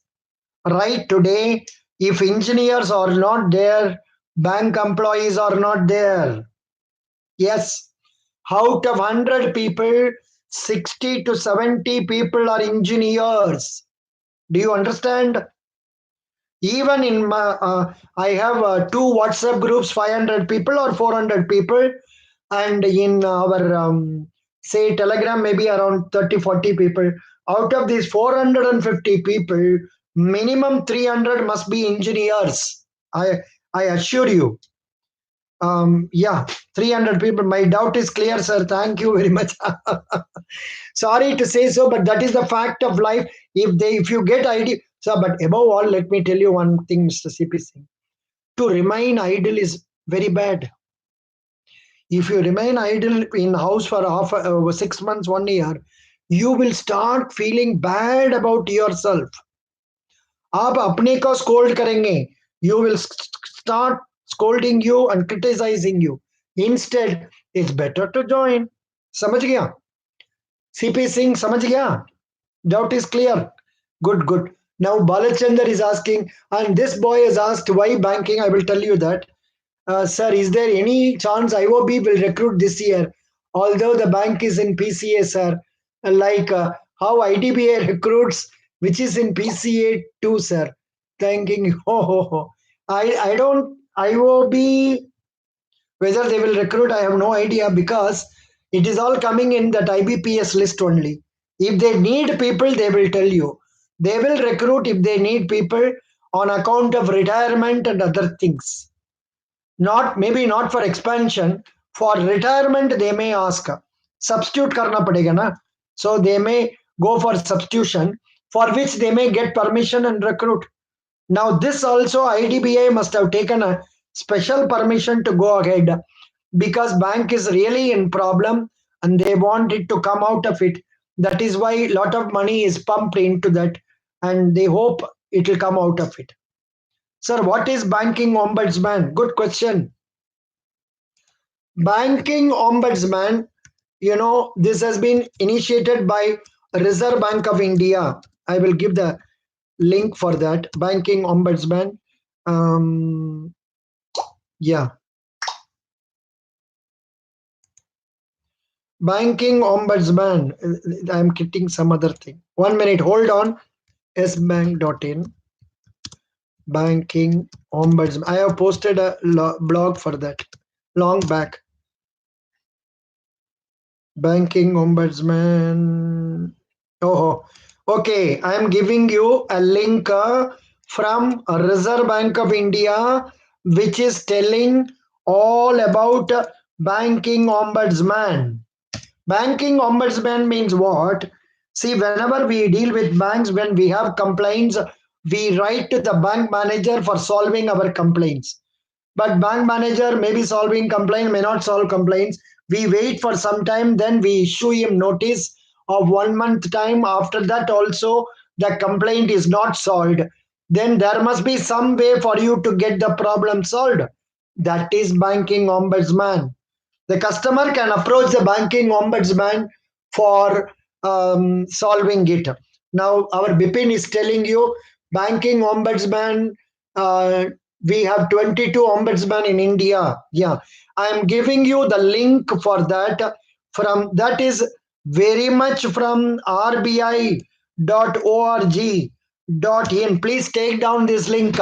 Right today, if engineers are not there, bank employees are not there. Yes, out of 100 people, 60 to 70 people are engineers. Do you understand? Even in my, I have two WhatsApp groups, 500 people or 400 people, and in our say Telegram, maybe around 30-40 people. Out of these 450 people, minimum 300 must be engineers. I assure you. Yeah, 300 people. My doubt is clear, sir. Thank you very much. Sorry to say so, but that is the fact of life. If you get idea, so but above all, let me tell you one thing, Mr. CP Singh. To remain idle is very bad. If you remain idle in house for 6 months, 1 year, you will start feeling bad about yourself. आप अपने को scold करेंगे. You will start scolding you and criticizing you. Instead, it's better to join. समझ गया? CP Singh समझ गया? Doubt is clear. Good, good. Now Balachandar is asking, and this boy has asked why banking. I will tell you that. Sir, is there any chance IOB will recruit this year? Although the bank is in PCA, sir. Like how IDBA recruits, which is in PCA too, sir. Thanking, ho, ho, ho. I don't, IOB, whether they will recruit, I have no idea because it is all coming in that IBPS list only. If they need people, they will tell you. They will recruit if they need people. on account of retirement and other things. Not maybe not for expansion, for retirement they may ask. Substitute karna padega na. So they may go for substitution, for which they may get permission and recruit. Now this also IDBI must have taken a special permission to go ahead, because bank is really in problem and they want it to come out of it. That is why a lot of money is pumped into that, and they hope it will come out of it. Sir, what is banking ombudsman? Good question. Banking ombudsman, this has been initiated by Reserve Bank of India. I will give the link for that. Banking ombudsman. Yeah. Banking ombudsman. I'm getting some other thing. 1 minute. Hold on. sbank.in. Banking ombudsman. I have posted a blog for that long back. Banking ombudsman. Oh, okay. I am giving you a link from Reserve Bank of India, which is telling all about banking ombudsman. Banking ombudsman means what? See, whenever we deal with banks, when we have complaints, we write to the bank manager for solving our complaints. But bank manager may be solving complaint, may not solve complaints. We wait for some time, then we issue him notice of 1 month time. After that also the complaint is not solved. Then there must be some way for you to get the problem solved. That is banking ombudsman. The customer can approach the banking ombudsman for solving it. Now, our Bipin is telling you banking ombudsman, uh, we have 22 ombudsman in India. Yeah, I am giving you the link for that. From that is very much from rbi.org.in. Please take down this link.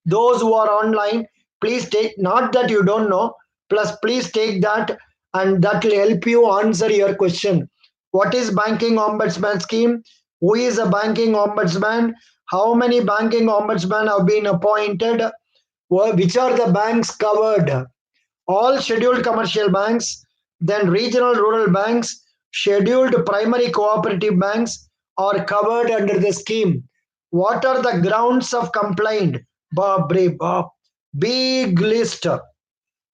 Those who are online, please take, not that you don't know, plus please take that, and that will help you answer your question. What is banking ombudsman scheme? Who is a banking ombudsman? How many banking ombudsman have been appointed? Which are the banks covered? All scheduled commercial banks, then regional rural banks, scheduled primary cooperative banks are covered under the scheme. What are the grounds of complaint? Bob, Bob. Big list.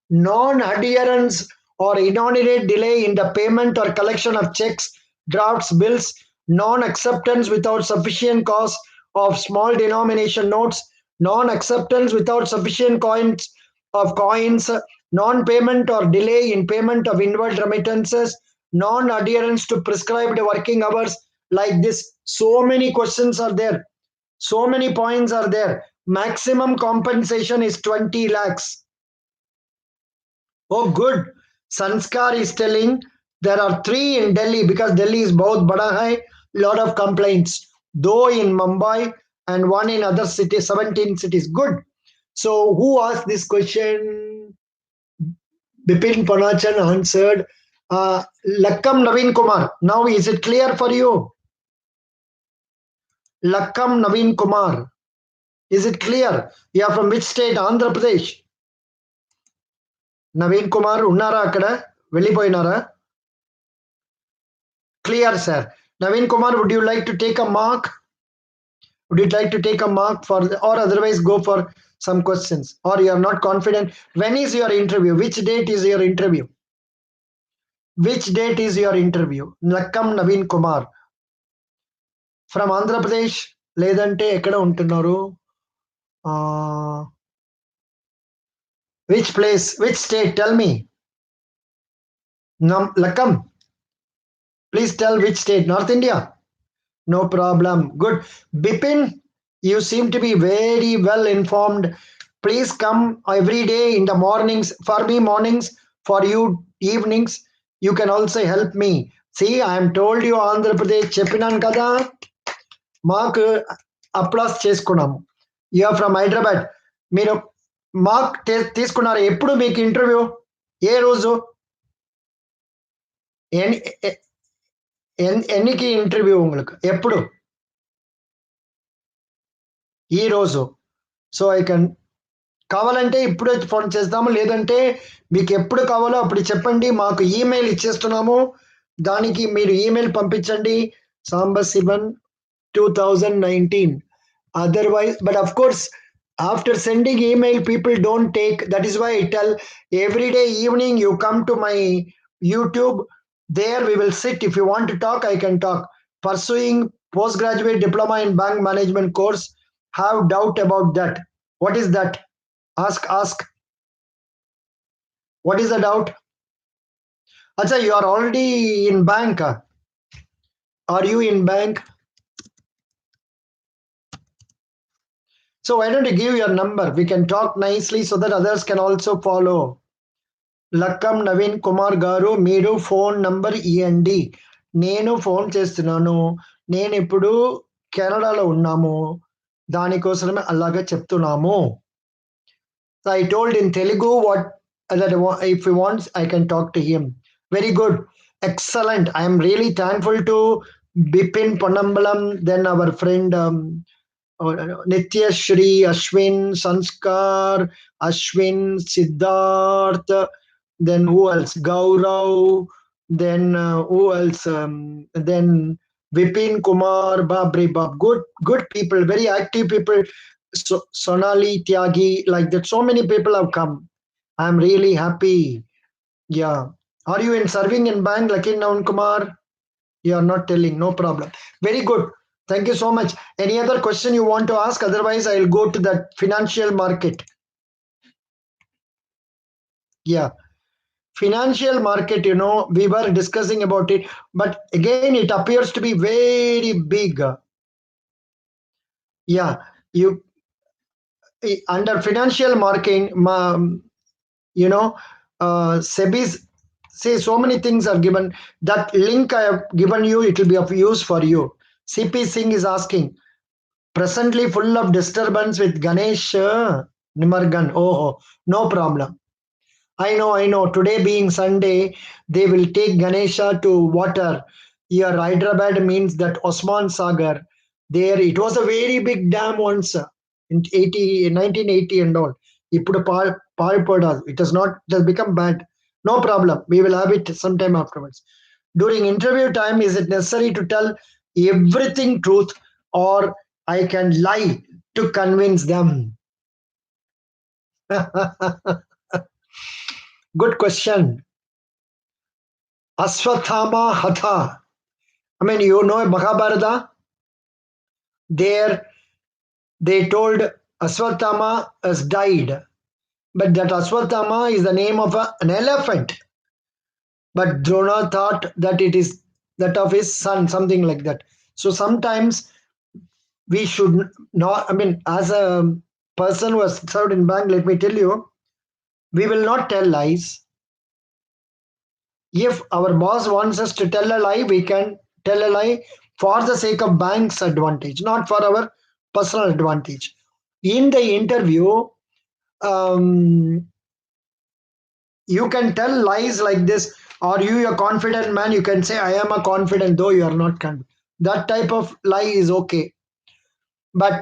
Non-adherence or inordinate delay in the payment or collection of checks, drafts, bills, non-acceptance without sufficient cause of small denomination notes, non-acceptance without sufficient coins, non-payment or delay in payment of inward remittances, non-adherence to prescribed working hours, like this. So many questions are there. So many points are there. Maximum compensation is 20 lakhs. Oh, good. Sanskar is telling there are 3 in Delhi, because Delhi is both bada hai, lot of complaints. Though in Mumbai and 1 in other cities, 17 cities. Good. So who asked this question? Bipin Panachan answered. Lakkam Naveen Kumar. Now is it clear for you? Lakkam Naveen Kumar. Is it clear? You are from which state? Andhra Pradesh. Naveen Kumar unnara akkada vellipoyinara? Clear, sir. Naveen Kumar, would you like to take a mark? Would you like to take a mark for, or otherwise go for some questions? Or you are not confident? When is your interview? Which date is your interview? Which date is your interview? Lakkam Naveen Kumar. From Andhra Pradesh, లేదంటే ఎక్కడ ఉంటున్నారు? Which place? Which state? Tell me. Lakkam. Please tell which state. North India? No problem. Good. Bipin, you seem to be very well informed. Please come every day in the mornings. For me, mornings. For you, evenings. You can also help me. See, I am told you Andhra Pradesh చెప్పినాను కదా, మాకు అప్లాస్ చేసుకున్నాము. You are from Hyderabad. మీరు mark తీసుకున్నారు. ఎప్పుడు మీకు interview? ఏ రోజు? ఎన్నికి ఇంటర్వ్యూ உங்களுக்கு? ఎప్పుడు? ఈ రోజు. సో ఐ కెన్ కావాలంటే ఇప్పుడే ఫోన్ చేస్తాము, లేదంటే మీకు ఎప్పుడు కావాలో అప్పుడు చెప్పండి. మాకు ఈమెయిల్ ఇచ్చేస్తున్నాము, దానికి మీరు ఈమెయిల్ పంపించండి. Sambasivan 2019. Otherwise, but of course, after sending email, people don't take. That is why I tell every day evening you come to my YouTube. There we will sit. If you want to talk, I can talk. Pursuing postgraduate diploma in bank management course. Have doubt about that? What is that? Ask. What is the doubt? Acha, you are already in bank. Are you in bank? So why don't you give your number? We can talk nicely so that others can also follow. Lakkam Naveen Kumar గారు, మీరు phone number ఇవ్వండి. నేను phone చేస్తున్నాను. నేను ఇప్పుడు కెనడాలో ఉన్నాము, దానికోసమే అలాగే చెప్తున్నాము. I told in Telugu what that if he wants, I can talk to him. Very good, excellent. I am really thankful to Bipin Ponnambalam, then our friend Nitya Shri, Ashwin, Sanskar, Ashwin, Siddharth, then who else? Gaurav, then who else? Then Vipin Kumar, Babri Bab. Good people, very active people. So, Sonali Tyagi, like that. So many people have come. I'm really happy. Yeah. Are you in serving in bank, Lakin Naun Kumar? You are not telling, no problem. Very good. Thank you so much. Any other question you want to ask? Otherwise, I'll go to that financial market. Yeah. Financial market, we were discussing about it, but again, it appears to be very big. Yeah. You under financial market, you know, SEBI's say so many things are given. That link I have given you, it will be of use for you. CP Singh is asking, presently full of disturbance with Ganesh Nimargan. Oh, no problem. I know. Today being Sunday, they will take Ganesha to water. Here, Hyderabad means that Osman Sagar. There, it was a very big dam once in 1980 and all. ఇప్పుడు పాల్పడాలి. It has not. It has become bad. No problem. We will have it sometime afterwards. During interview time, is it necessary to tell everything truth, or I can lie to convince them? Good question. Aswathama Hatha. I mean, you know Mahabharata? There, they told Aswathama has died. But that Aswathama is the name of an elephant. But Drona thought that it is that of his son, something like that. So sometimes we should not, I mean, as a person who has served in bank, let me tell you, we will not tell lies. If our boss wants us to tell a lie, we can tell a lie for the sake of bank's advantage, not for our personal advantage. In the interview, um, you can tell lies like this. Are you a confident man? You can say, I am a confident, though you are not confident. That type of lie is okay. But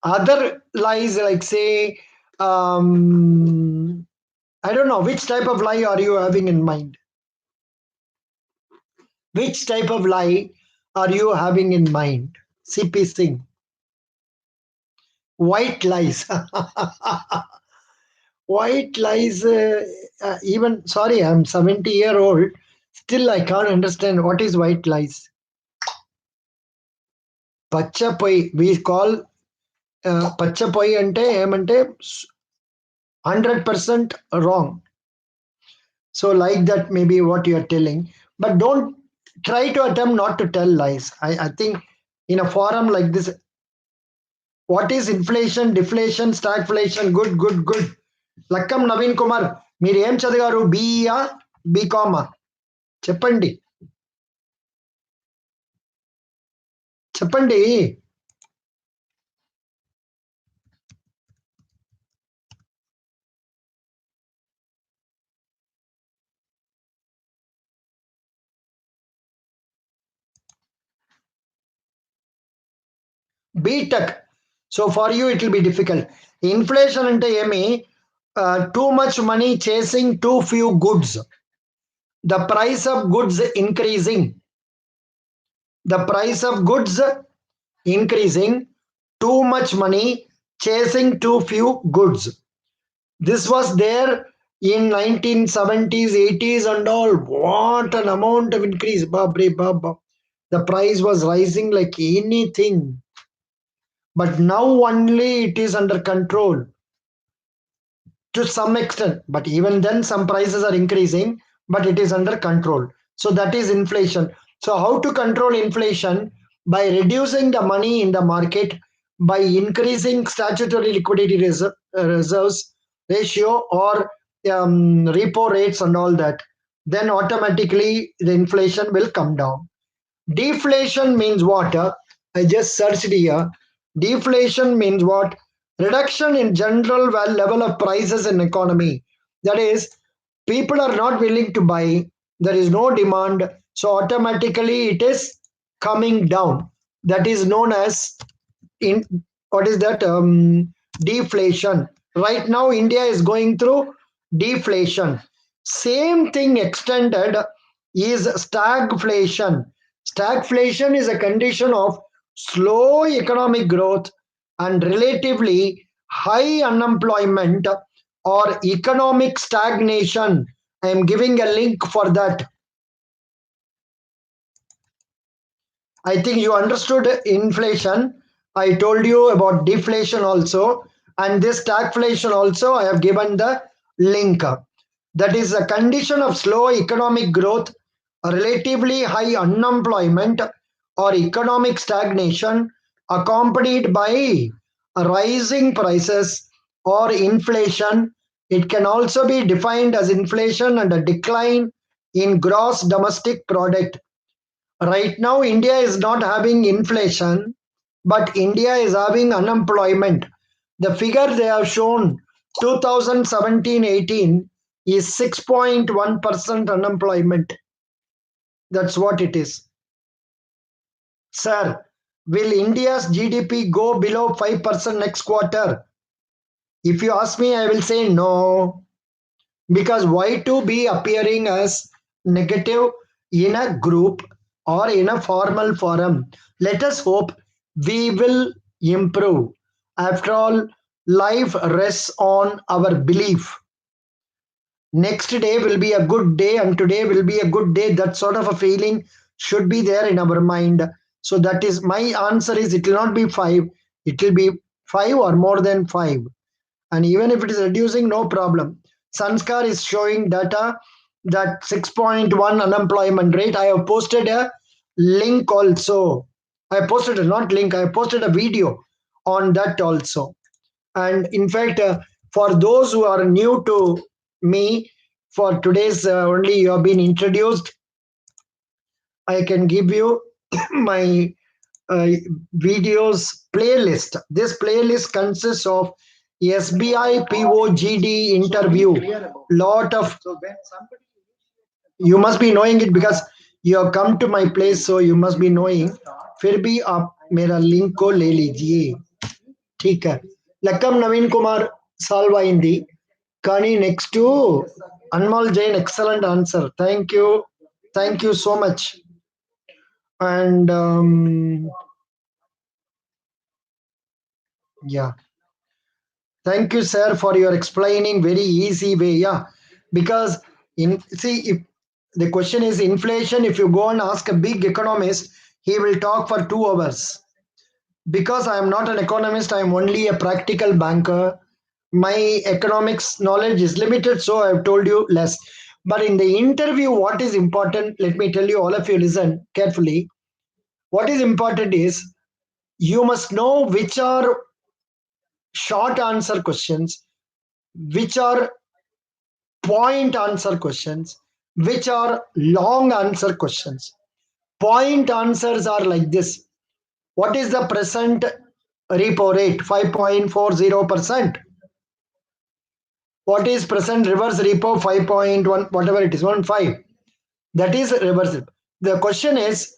other lies, like say, I don't know, which type of lie are you having in mind? Which type of lie are you having in mind? CP Singh. White lies. White lies. Even, sorry, I'm 70-year-old. Still, I can't understand what is white lies. Pachapoi. We call Pachapoi ante emante 100% wrong. So, like that, maybe what you are telling. But don't try to attempt not to tell lies. I think in a forum like this, what is inflation, deflation, stagflation? Good. Lakkam Naveen Kumar, మీరు ఏం చదివారు? బిఈయా, బీకామా? చెప్పండి. చెప్పండి. BTech. So for you, it will be difficult. Inflation ante emi, too much money chasing too few goods. The price of goods increasing. The price of goods increasing. Too much money chasing too few goods. This was there in 1970s, 80s and all. What an amount of increase. Babri Baba. The price was rising like anything. But now only it is under control to some extent. But even then, some prices are increasing, but it is under control. So that is inflation. So, how to control inflation? By reducing the money in the market, by increasing statutory liquidity reserves ratio or repo rates and all that, then automatically the inflation will come down. Deflation means what? I just searched here. Deflation means what? Reduction in general level of prices in economy. That is, people are not willing to buy. There is no demand. So automatically it is coming down. That is known as in what is that deflation. Right now India is going through deflation. Same thing extended is stagflation. Stagflation is a condition of slow economic growth and relatively high unemployment or economic stagnation. I am giving a link for that. I think you understood inflation. I told you about deflation also, and this stagflation also. I have given the link. That is a condition of slow economic growth, relatively high unemployment, or economic stagnation, accompanied by rising prices or inflation. It can also be defined as inflation and a decline in gross domestic product. Right now, India is not having inflation, but India is having unemployment. The figure they have shown 2017-18 is 6.1% unemployment. That's what it is. Sir, will India's GDP go below 5% next quarter? If you ask me, I will say no. Because why to be appearing as negative in a group or in a formal forum? Let us hope we will improve. After all, life rests on our belief. Next day will be a good day and today will be a good day. That sort of a feeling should be there in our mind. So that is my answer is it will not be 5, it will be 5 or more than 5. And even if it is reducing, no problem. Sanskar is showing data that 6.1 unemployment rate. I have posted a link also. I posted a not link, I posted a video on that also. And in fact, for those who are new to me, for today's only you have been introduced, I can give you my uh, videos playlist. This playlist consists of SBI POGD interview. Lot of you must be knowing it because you have come to my place, so you must be knowing. फिर भी आप मेरा link को ले लीजिए, ठीक है. लक्कम नवीन Kumar साल्वा Hindi Kani next to Anmal Jain, excellent answer. Thank you so much. And yeah, thank you, sir, for your explaining very easy way. Yeah, because in see if the question is inflation, if you go and ask a big economist, he will talk for 2 hours. Because I am not an economist, I am only a practical banker. My economics knowledge is limited, so I have told you less. But in the interview, what is important, let me tell you, all of you listen carefully. What is important is you must know which are short answer questions, which are point answer questions, which are long answer questions. Point answers are like this. What is the present repo rate? 5.40%. What is present reverse repo? 5.1, whatever it is, 1.5. That is reverse. The question is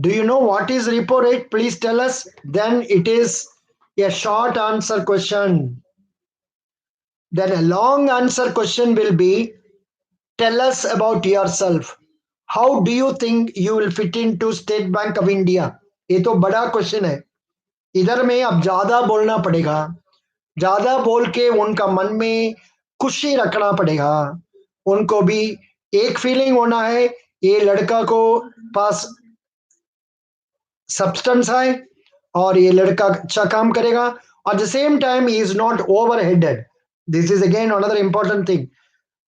Do you know what is repo rate? Please tell us. Then it is a short answer question. Then a long answer question will be, tell us about yourself. How do you think you will fit into State Bank of India? ये तो बड़ा question है. इधर में अब ज्यादा बोलना पड़ेगा. ज्यादा बोल के उनका मन में खुशी रखना पड़ेगा. उनको भी एक फीलिंग होना है, ये लड़का को पास सब्सटेंस है और ये लड़का अच्छा काम करेगा. At the same time he is not over headed. This is again another important thing.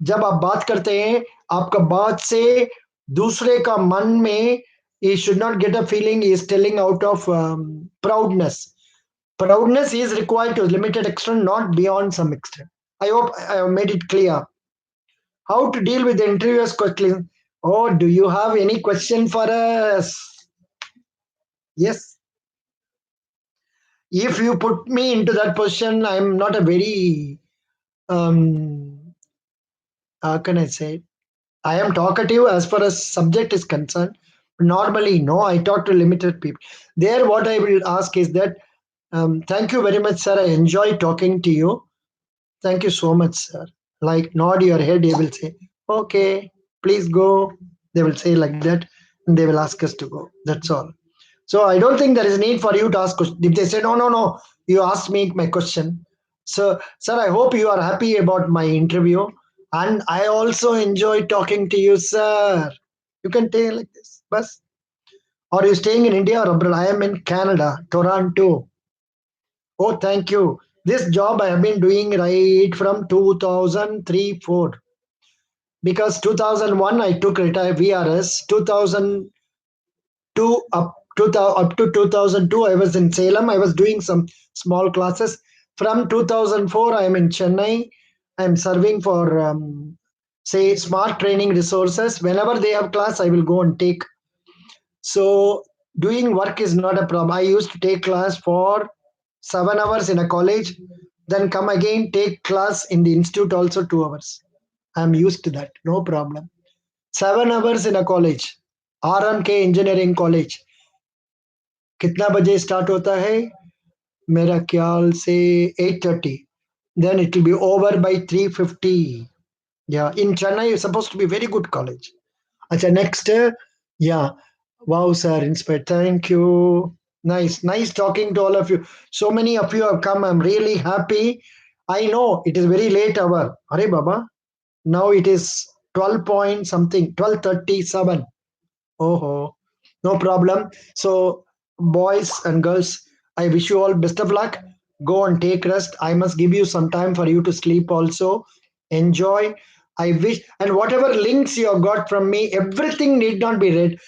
जब आप बात करते हैं, आपका बात से दूसरे का मन में he should not get a feeling he is telling out of proudness. Proudness is required to a limited extent, not beyond some extent. I hope I have made it clear. How to deal with the interviewers quickly. Oh, do you have any question for us? Yes. If you put me into that position, I'm not a very, how can I say, I am talkative as far as subject is concerned. Normally, no, I talk to limited people. There, what I will ask is that, thank you very much, sir. I enjoy talking to you. Thank you so much, sir. Like, nod your head, they will say, okay, please go. They will say like that, and they will ask us to go. That's all. So I don't think there is need for you to ask question. If they say, no, no, no, you asked me my question. So, sir, I hope you are happy about my interview. And I also enjoy talking to you, sir. You can tell like this. Bus. Are you staying in India or abroad? I am in Canada, Toronto. Oh, thank you. This job I have been doing right from 2003 4, because 2001 I took retire VRS. 2002 up to 2002 I was in Salem. I was doing some small classes. From 2004 I am in Chennai. I am serving for say smart training resources. Whenever they have class, I will go and take. So doing work is not a problem. I used to take class for 7 hours in a college, then come again, take class in the institute also 2 hours. I'm used to that, no problem. 7 hours in a college, RNK Engineering College. कितना बजे start होता है? मेरा ख्याल से 8:30. Then it will be over by 3:50. Yeah, in Chennai, it's supposed to be very good college. Acha, next, yeah. Wow, sir, inspired. Thank you. Nice, nice talking to all of you. So many of you have come. I'm really happy. I know it is very late hour. Hare Baba. Now it is 12 point something, 12:37. Oh, no problem. So, boys and girls, I wish you all best of luck. Go and take rest. I must give you some time for you to sleep also. Enjoy. I wish, and whatever links you have got from me, everything need not be read.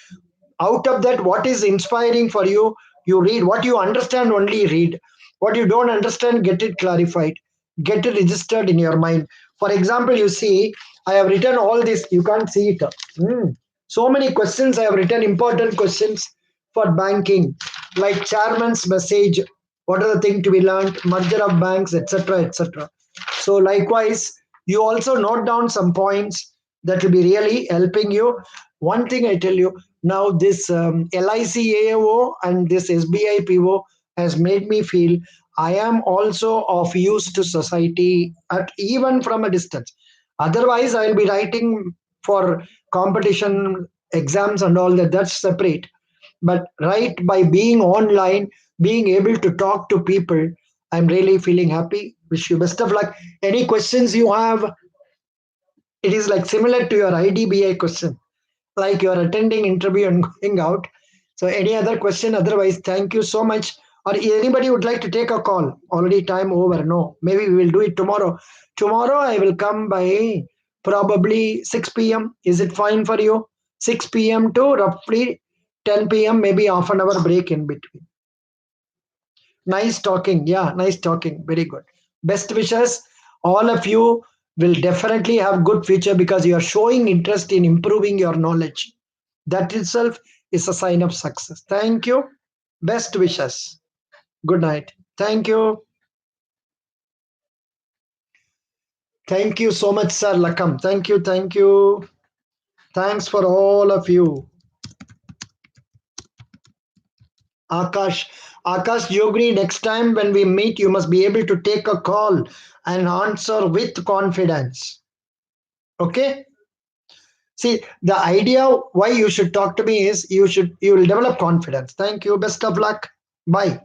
Out of that, what is inspiring for you, you read. What you understand, only read. What you don't understand, get it clarified, get it registered in your mind. For example, you see, I have written all this. You can't see it. So many questions I have written, important questions for banking, like chairman's message, what are the things to be learned, merger of banks, etc., etc. So likewise, you also note down some points that will be really helping you. One thing I tell you, now this LICAO and this SBI PO has made me feel I am also of use to society, at even from a distance. Otherwise, I'll be writing for competition exams and all that. That's separate. But right, by being online, being able to talk to people, I'm really feeling happy. Wish you best of luck. Any questions you have? It is like similar to your IDBI question, like you're attending interview and going out. So any other question? Otherwise, thank you so much. Or anybody would like to take a call? Already time over. No, maybe we will do it tomorrow. Tomorrow I will come by probably 6 p.m. Is it fine for you? 6 p.m. to roughly 10 p.m. Maybe half an hour break in between. Nice talking. Yeah, nice talking. Very good. Best wishes. All of you will definitely have good future because you are showing interest in improving your knowledge. That itself is a sign of success. Thank you. Best wishes. Good night. Thank you. Thank you so much, Sir Lakam. Thank you. Thank you. Thanks for all of you. Akash, Akash, you agree next time when we meet, you must be able to take a call and answer with confidence. Okay? See, the idea why you should talk to me is you will develop confidence. Thank you. Best of luck. Bye.